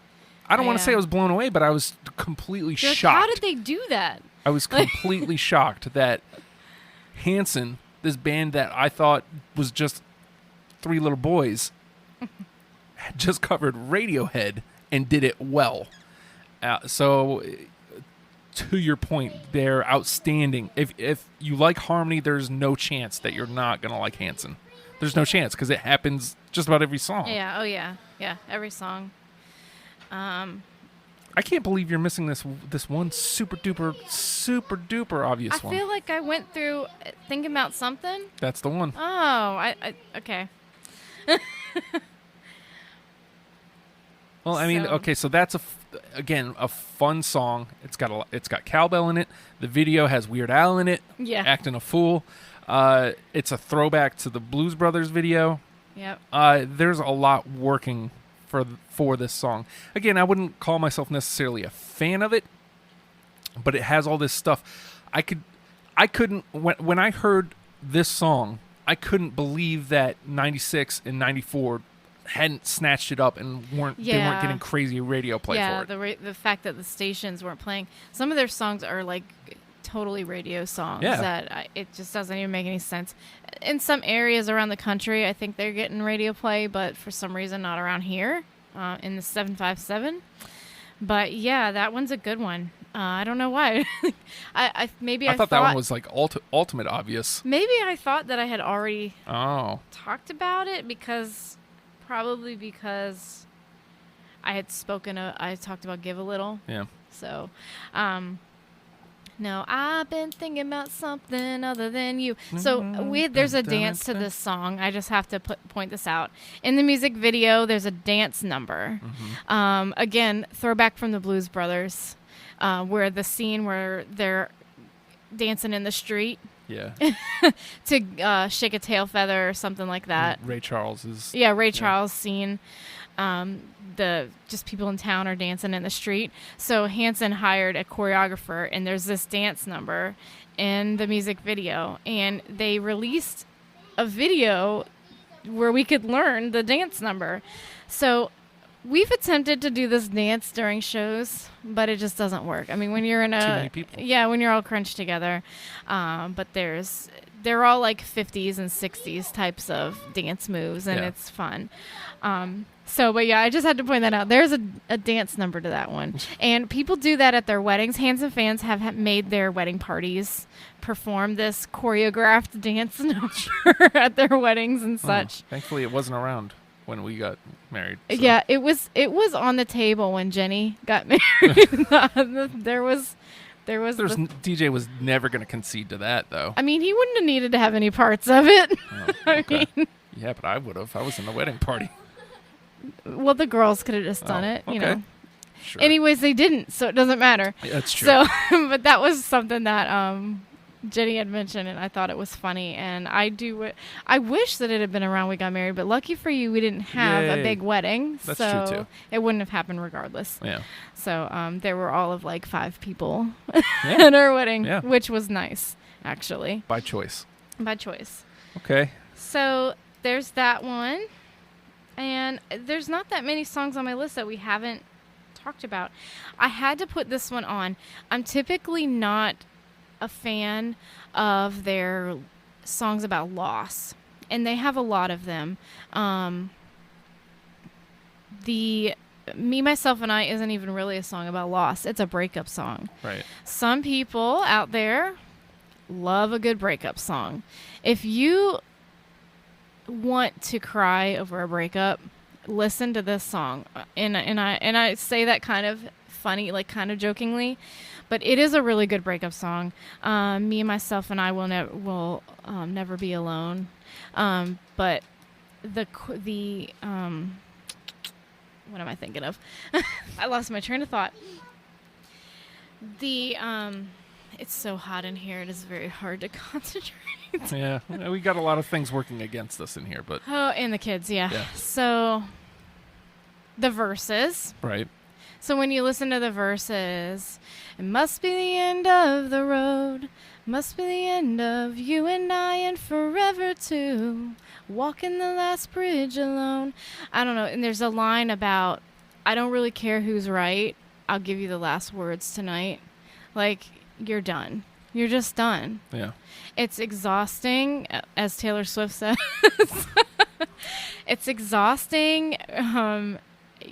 I don't want to say I was blown away, but I was completely shocked. How did they do that? I was completely shocked that Hanson, this band that I thought was just 3 little boys, just covered Radiohead and did it well. So, to your point, they're outstanding. If you like harmony, there's no chance that you're not going to like Hanson. There's no chance, because it happens just about every song. Yeah, oh yeah. Yeah, every song. I can't believe you're missing this one super duper obvious one. I feel like I went through thinking about something. That's the one. Oh, I okay. Well, I mean, okay, so that's again a fun song. It's got cowbell in it. The video has Weird Al in it, acting a fool. It's a throwback to the Blues Brothers video. Yep. There's a lot working for this song. Again, I wouldn't call myself necessarily a fan of it, but it has all this stuff. I couldn't when I heard this song, I couldn't believe that 96 and 94 hadn't snatched it up and they weren't getting crazy radio play for it. Yeah, the fact that the stations weren't playing. Some of their songs are like totally radio songs that it just doesn't even make any sense. In some areas around the country, I think they're getting radio play, but for some reason not around here in the 757. But yeah, that one's a good one. I don't know why. I thought that one was like ultimate obvious. Maybe I thought that I had already talked about it because I had I talked about Give a Little. Yeah. So, no, I've been thinking about something other than you. So there's a dance to this song. I just have to point this out. In the music video, there's a dance number. Again, throwback from the Blues Brothers, where the scene where they're dancing in the street. Yeah. To Shake a Tail Feather or something like that. Ray Charles scene. Just people in town are dancing in the street. So Hanson hired a choreographer, and there's this dance number in the music video. And they released a video where we could learn the dance number. So we've attempted to do this dance during shows, but it just doesn't work. I mean, when you're in too many people. Yeah, when you're all crunched together. But they're all like 50s and 60s types of dance moves, and it's fun. But yeah, I just had to point that out. There's a dance number to that one. And people do that at their weddings. Hanson fans have made their wedding parties perform this choreographed dance number at their weddings and such. Thankfully, it wasn't around when we got married. So. Yeah, it was on the table when Jenny got married. DJ was never going to concede to that, though. I mean, he wouldn't have needed to have any parts of it. Oh, okay. Yeah, but I would have. I was in the wedding party. Well, the girls could have just done it, you know. Sure. Anyways, they didn't, so it doesn't matter. Yeah, that's true. So, but that was something that Jenny had mentioned, and I thought it was funny. And I wish that it had been around when we got married, but lucky for you, we didn't have a big wedding. That's so true, too. It wouldn't have happened regardless. Yeah. So there were all of like 5 people at our wedding, which was nice, actually. By choice. Okay. So there's that one. And there's not that many songs on my list that we haven't talked about. I had to put this one on. I'm typically not a fan of their songs about loss, and they have a lot of them. Me, Myself, and I isn't even really a song about loss. It's a breakup song. Right. Some people out there love a good breakup song. If you want to cry over a breakup, listen to this song. And I say that kind of funny, like kind of jokingly, but it is a really good breakup song. Me, Myself, and I will never be alone. But the what am I thinking of? I lost my train of thought. It's so hot in here. It is very hard to concentrate. Yeah, we got a lot of things working against us in here, but and the kids, yeah. So the verses, right? So when you listen to the verses, it must be the end of the road, must be the end of you and I, and forever too, walking the last bridge alone. I don't know. And there's a line about, I don't really care who's right. I'll give you the last words tonight. Like, you're done. You're just done. Yeah. It's exhausting, as Taylor Swift says. It's exhausting.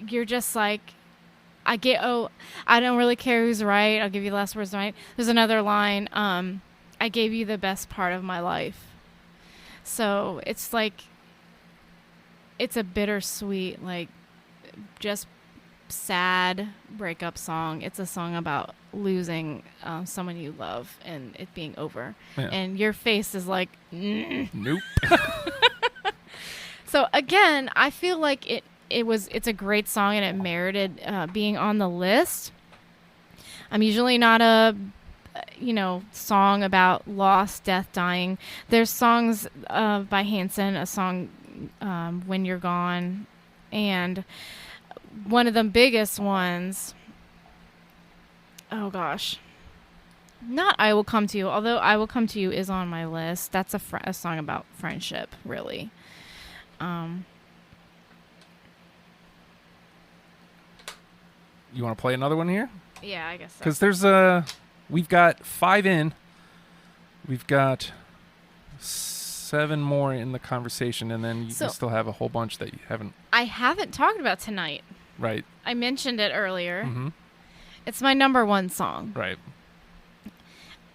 You're just like, I don't really care who's right. I'll give you the last words tonight. There's another line, I gave you the best part of my life. So it's like, it's a bittersweet, like, just sad breakup song. It's a song about losing someone you love and it being over. Yeah. And your face is like, nope. So again, I feel like it's a great song and it merited being on the list. I'm usually not a song about loss, death, dying. There's songs by Hanson, a song When You're Gone, and one of the biggest ones, oh gosh, not I Will Come to You, although I Will Come to You is on my list. That's a song about friendship, really. You want to play another one here? Yeah, I guess so. Because we've got 5 in. We've got 7 more in the conversation, and then you still have a whole bunch that you haven't. I haven't talked about Tonight. Right. I mentioned it earlier. Mm-hmm. It's my number 1 song. Right.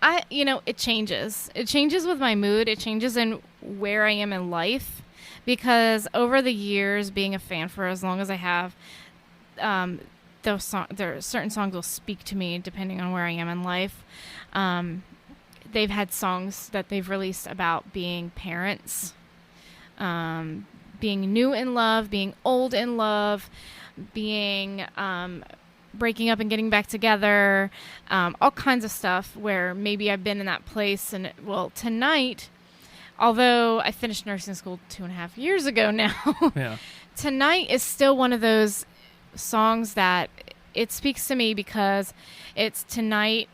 It changes. It changes with my mood. It changes in where I am in life, because over the years, being a fan for as long as I have, there are certain songs will speak to me depending on where I am in life. They've had songs that they've released about being parents, being new in love, being old in love, being breaking up and getting back together, all kinds of stuff where maybe I've been in that place. And Tonight, although I finished nursing school 2.5 years ago now, yeah. Tonight is still one of those songs that it speaks to me, because tonight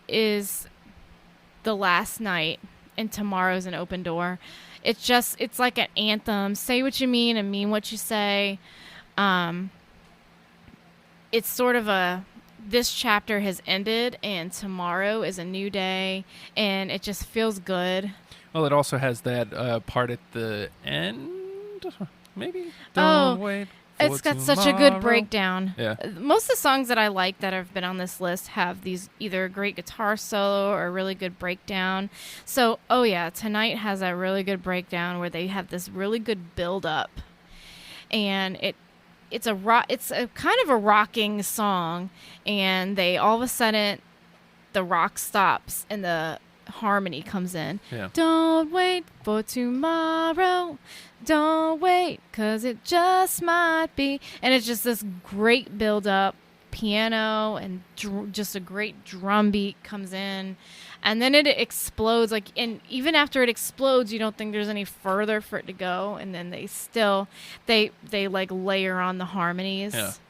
is the last night and tomorrow's an open door. It's like an anthem. Say what you mean and mean what you say. It's sort of this chapter has ended and tomorrow is a new day, and it just feels good. Well, it also has that part at the end, maybe. Don't wait. It's got such a good breakdown. Yeah. Most of the songs that I like that have been on this list have these either a great guitar solo or a really good breakdown. So, Tonight has a really good breakdown where they have this really good build up, and it's a kind of a rocking song, and they all of a sudden the rock stops and the harmony comes in. Yeah. Don't wait for tomorrow. Don't wait, 'cause it just might be. And it's just this great build up, piano and just a great drum beat comes in. And then it explodes, and even after it explodes, you don't think there's any further for it to go. And then they layer on the harmonies,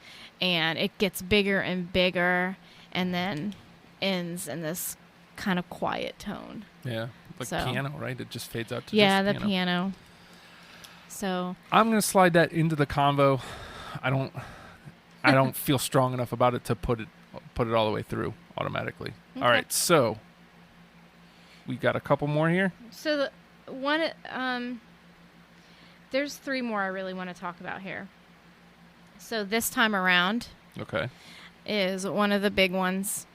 and it gets bigger and bigger, and then ends in this kind of quiet tone. Yeah, piano, right? It just fades out to the piano. So I'm gonna slide that into the convo. I don't feel strong enough about it to put it all the way through automatically. Okay. All right, so we got a couple more here. So the one, there's 3 more I really want to talk about here. So This Time Around, is one of the big ones.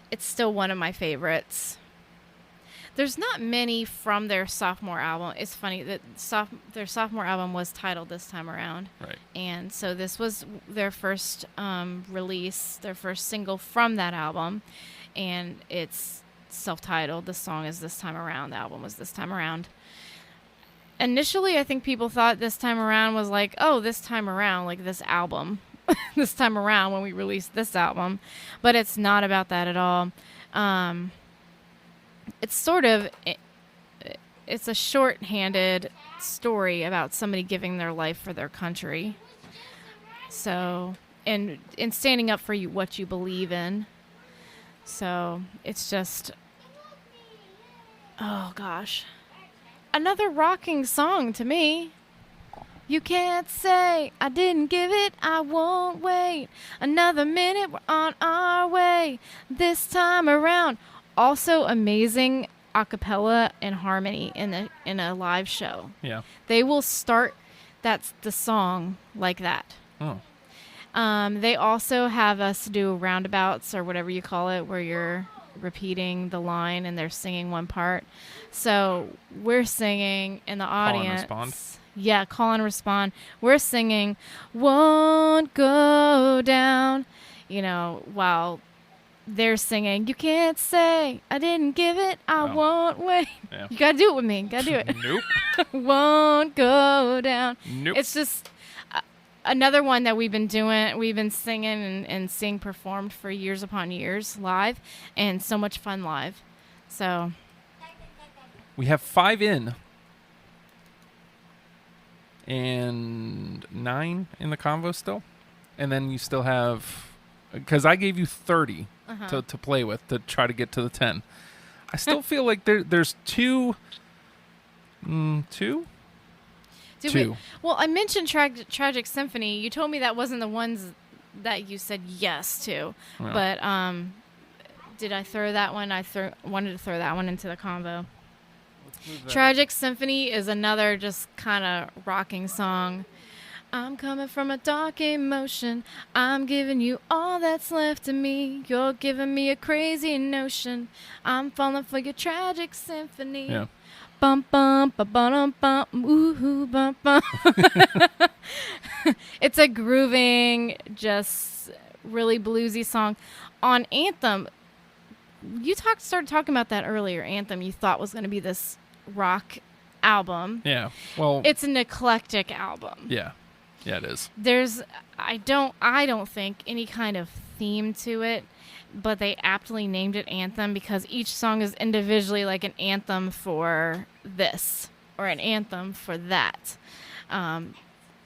It's still one of my favorites. There's not many from their sophomore album. It's funny that their sophomore album was titled This Time Around. Right. And so this was their first release, their first single from that album. And it's self-titled. The song is This Time Around. The album was This Time Around. Initially, I think people thought This Time Around was like, oh, this time around, like this album. This time around when we released this album. But it's not about that at all. It's a short-handed story about somebody giving their life for their country. So, and standing up for what you believe in. So, it's just, oh gosh. Another rocking song to me. You can't say I didn't give it, I won't wait. Another minute, we're on our way. This time around. Also amazing a cappella and harmony in a live show. Yeah. They will start the song like that. Oh. They also have us do roundabouts or whatever you call it, where you're repeating the line and they're singing one part. So we're singing in the audience. Call and respond. Yeah, call and respond. We're singing "Won't Go Down," while they're singing, "You can't say I didn't give it, I won't wait." Yeah. You gotta do it with me. Gotta do it. Nope. Won't go down. Nope. It's just another one that we've been doing. We've been singing and seeing performed for years upon years live, and so much fun live. So we have 5 in. And 9 in the convo still. And then you still have, because I gave you 30 to play with to try to get to the 10. I still feel like there's two. Two. Well, I mentioned Tragic Symphony. You told me that wasn't the ones that you said yes to. Yeah. But did I throw that one? Wanted to throw that one into the combo. Tragic Symphony is another just kind of rocking song. I'm coming from a dark emotion. I'm giving you all that's left of me. You're giving me a crazy notion. I'm falling for your tragic symphony. Yeah. Bum bum ba bum bum ooh bum bum. It's a grooving, just really bluesy song. On Anthem, you started talking about that earlier. Anthem, you thought was going to be this rock album. Yeah. Well, It's an eclectic album. yeah. Yeah, it is. There's I don't think any kind of theme to it, but they aptly named it Anthem because each song is individually like an anthem for this or an anthem for that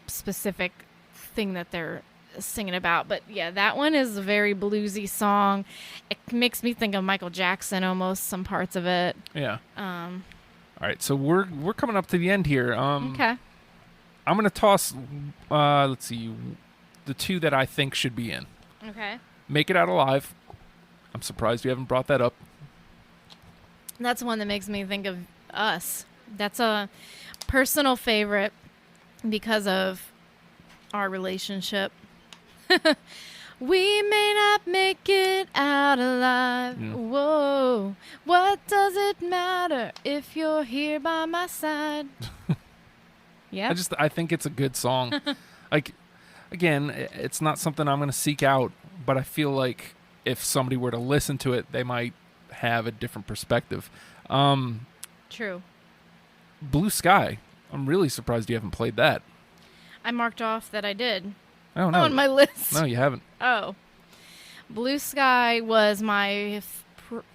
specific thing that they're singing about. But yeah, that one is a very bluesy song. It makes me think of Michael Jackson almost, some parts of it. Yeah. All right, so we're coming up to the end here. Okay. I'm going to toss, let's see, the two that I think should be in. Okay. Make It Out Alive. I'm surprised you haven't brought that up. That's one that makes me think of us. That's a personal favorite because of our relationship. We may not make it out alive. Yeah. Whoa. What does it matter if you're here by my side? Yeah. I think it's a good song. Like, again, it's not something I'm going to seek out, but I feel like if somebody were to listen to it, they might have a different perspective. True. Blue Sky. I'm really surprised you haven't played that. I marked off that I did Oh, no. on my list. No, you haven't. Oh. Blue Sky was my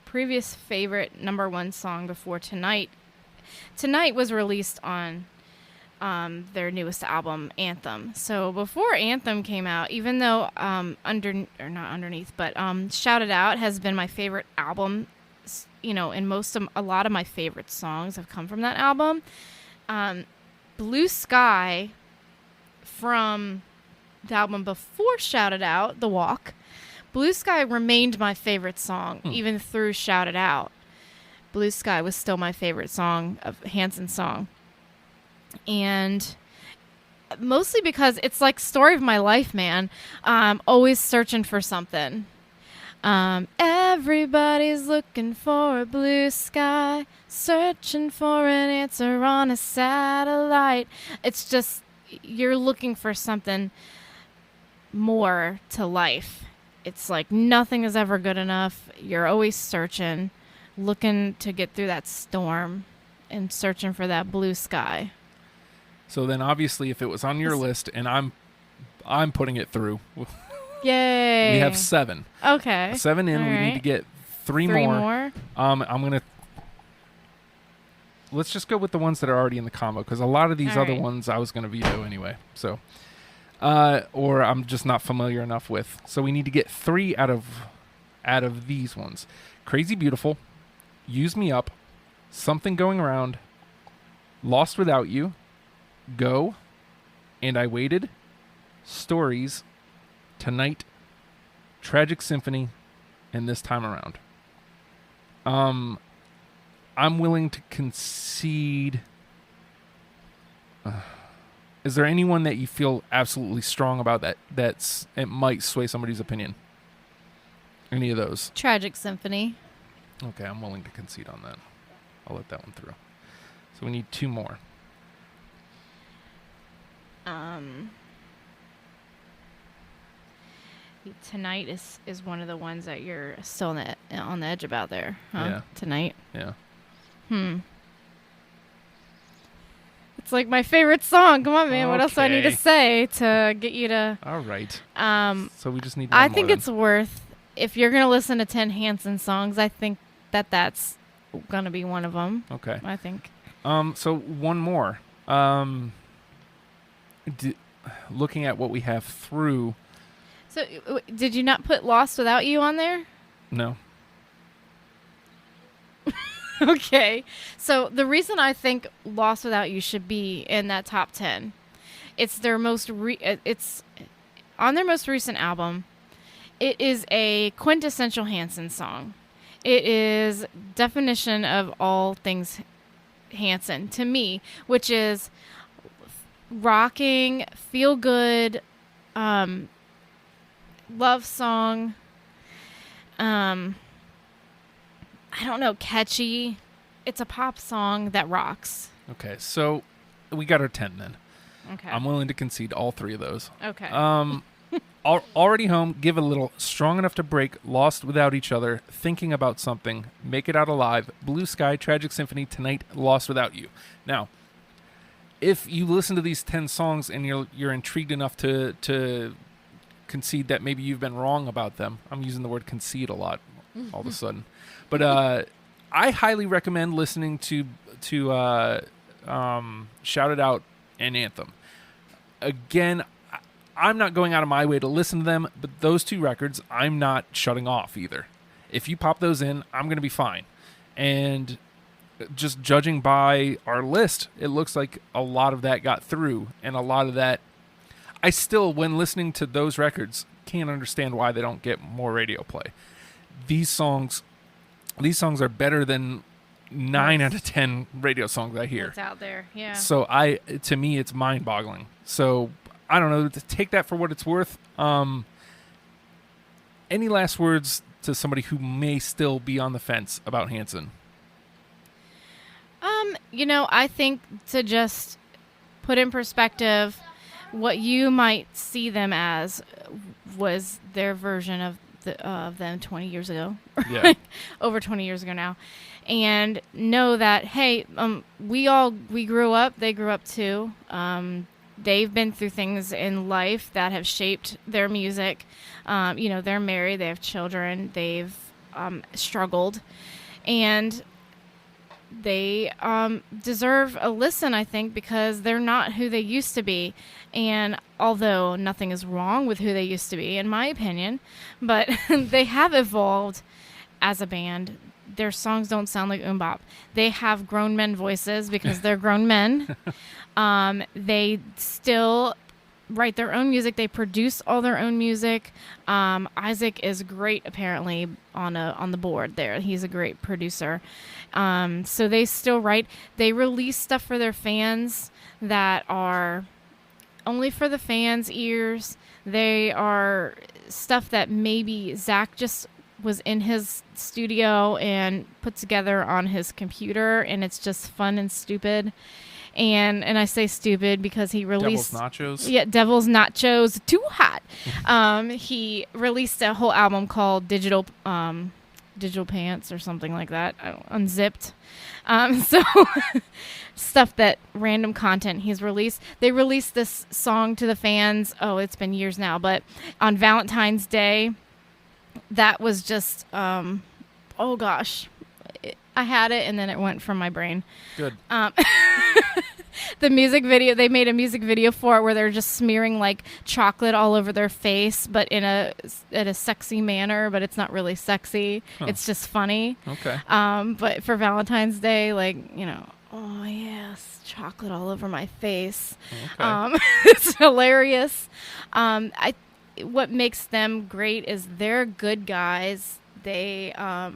previous favorite number one song before Tonight. Tonight was released on their newest album, Anthem. So before Anthem came out, even though Shout It Out has been my favorite album, you know, and a lot of my favorite songs have come from that album. Blue Sky from the album before Shout It Out, The Walk, Blue Sky remained my favorite song, even through Shout It Out. Blue Sky was still my favorite song, of Hanson song. And mostly because it's like story of my life, man. Always searching for something. Everybody's looking for a blue sky, searching for an answer on a satellite. It's just, you're looking for something more to life. It's like nothing is ever good enough. You're always searching, looking to get through that storm and searching for that blue sky. So then, obviously, if it was on your list, and I'm putting it through, Yay! we have 7. Okay. 7 in. All We right. need to get 3 more. I'm gonna. Let's just go with the ones that are already in the combo, because a lot of these All other right. ones I was gonna veto anyway. So, or I'm just not familiar enough with. So we need to get 3 out of these ones: Crazy Beautiful, Use Me Up, Something Going Around, Lost Without You, Go, And I Waited, Stories, Tonight, Tragic Symphony, and This Time Around. I'm willing to concede. Is there anyone that you feel absolutely strong about it might sway somebody's opinion? Any of those? Tragic Symphony. Okay, I'm willing to concede on that. I'll let that one through. So we need 2 more. Tonight is one of the ones that you're still on the edge about there, huh? Yeah. Tonight. Yeah. It's like my favorite song. Come on, man. What else do I need to Okay. say to get you to... All right. So we just need. I one think more it's worth... If you're going to listen to 10 Hanson songs, I think that's going to be one of them. then. Okay. I think. So one more. Looking at what we have through. So, did you not put Lost Without You on there? No. Okay. So the reason I think Lost Without You should be in that top 10, it's their it's on their most recent album. It is a quintessential Hanson song. It is definition of all things Hanson to me, which is rocking, feel good, love song. I don't know, catchy. It's a pop song that rocks. Okay, so we got our 10 then. Okay. I'm willing to concede all 3 of those. Okay. Already Home, Give a Little, Strong Enough to Break, Lost Without Each Other, Thinking About Something, Make It Out Alive, Blue Sky, Tragic Symphony, Tonight, Lost Without You. Now, if you listen to these 10 songs and you're intrigued enough to concede that maybe you've been wrong about them, I'm using the word concede a lot all of a sudden, but I highly recommend listening to Shout It Out and Anthem. Again, I'm not going out of my way to listen to them, but those 2 records, I'm not shutting off either. If you pop those in, I'm going to be fine. And just judging by our list, it looks like a lot of that got through, and a lot of that, I still, when listening to those records, can't understand why they don't get more radio play. These songs are better than 9 out of 10 radio songs I hear. It's out there, yeah. So to me, it's mind-boggling. So I don't know. Take that for what it's worth. Any last words to somebody who may still be on the fence about Hanson? I think to just put in perspective what you might see them as was their version of them 20 years ago. Yeah. Over 20 years ago now. And know that, hey, we grew up, they grew up too. They've been through things in life that have shaped their music. They're married, they have children, they've struggled, and they deserve a listen, I think, because they're not who they used to be. And although nothing is wrong with who they used to be, in my opinion, but they have evolved as a band. Their songs don't sound like bop. They have grown men voices because they're grown men. They still write their own music. They produce all their own music. Isaac is great, apparently, on the board there. He's a great producer. So they still write. They release stuff for their fans that are only for the fans' ears. They are stuff that maybe Zach just was in his studio and put together on his computer, and it's just fun and stupid. And I say stupid because he released Devil's Nachos. Yeah, Devil's Nachos, too hot. He released a whole album called Digital Pants or something like that. Unzipped. So stuff that random content he's released. They released this song to the fans. Oh, it's been years now, but on Valentine's Day. That was just, oh gosh, I had it and then it went from my brain. Good. The music video, they made a music video for it where they're just smearing like chocolate all over their face, but in a sexy manner, but it's not really sexy. Huh. It's just funny. Okay. But for Valentine's Day, oh yes, chocolate all over my face. Okay. It's hilarious. What makes them great is they're good guys. They are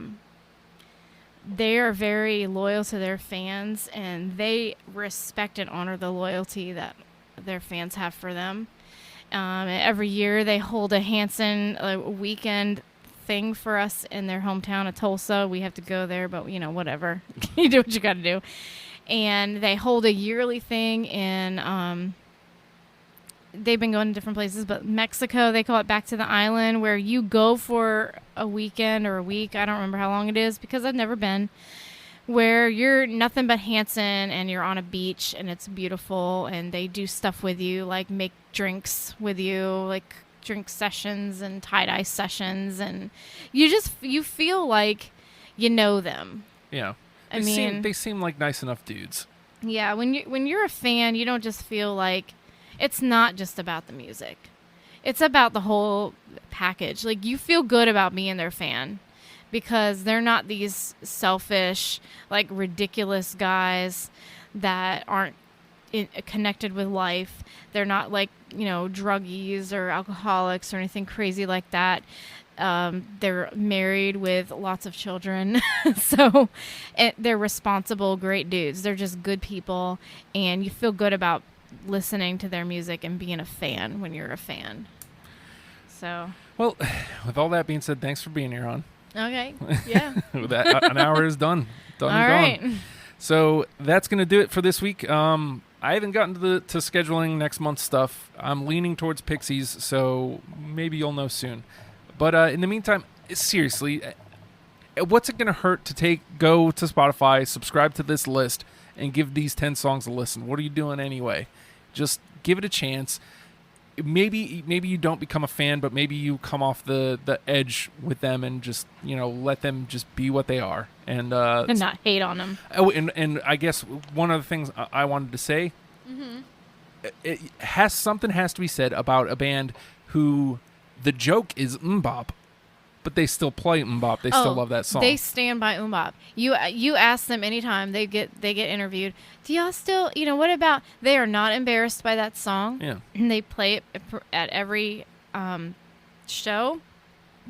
very loyal to their fans, and they respect and honor the loyalty that their fans have for them. Every year they hold a Hanson weekend thing for us in their hometown of Tulsa. We have to go there, but whatever. You do what you got to do. And they hold a yearly thing in they've been going to different places, but Mexico, they call it Back to the Island, where you go for a weekend or a week. I don't remember how long it is because I've never been, where you're nothing but Hanson and you're on a beach and it's beautiful, and they do stuff with you, like make drinks with you, like drink sessions and tie-dye sessions, and you feel like you know them. Yeah. They seem like nice enough dudes. Yeah, when you're a fan, you don't just feel like it's not just about the music. It's about the whole package. Like, you feel good about being their fan because they're not these selfish, like ridiculous guys that aren't connected with life. They're not like, druggies or alcoholics or anything crazy like that. They're married with lots of children. So they're responsible, great dudes. They're just good people. And you feel good about listening to their music and being a fan when you're a fan. So. Well, with all that being said, thanks for being here, hon. Okay. Yeah. An hour is done. Done all and right. gone. So that's going to do it for this week. I haven't gotten to scheduling next month's stuff. I'm leaning towards Pixies, so maybe you'll know soon. But in the meantime, seriously, what's it going to hurt to go to Spotify, subscribe to this list, and give these 10 songs a listen? What are you doing anyway? Just give it a chance. Maybe you don't become a fan, but maybe you come off the edge with them and just let them just be what they are and not hate on them. Oh, and I guess one of the things I wanted to say, something has to be said about a band who the joke is MMMBop, but they still play MMMBop. They still love that song. They stand by MMMBop. You ask them anytime they get interviewed. Do y'all still? What about? They are not embarrassed by that song. Yeah. And they play it at every show.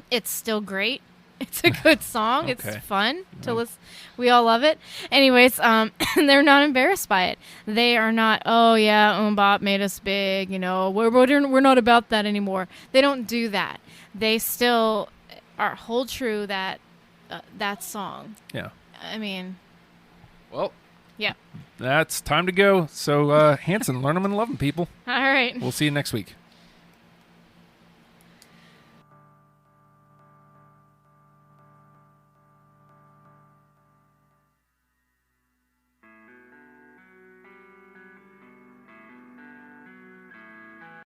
It's still great. It's a good song. Okay. It's fun to listen. We all love it. Anyways, they're not embarrassed by it. They are not. Oh yeah, MMMBop made us big. We're not about that anymore. They don't do that. They still hold true that song. Yeah. I mean. Well. Yeah. That's time to go. So, Hanson, learn them and love them, people. All right. We'll see you next week.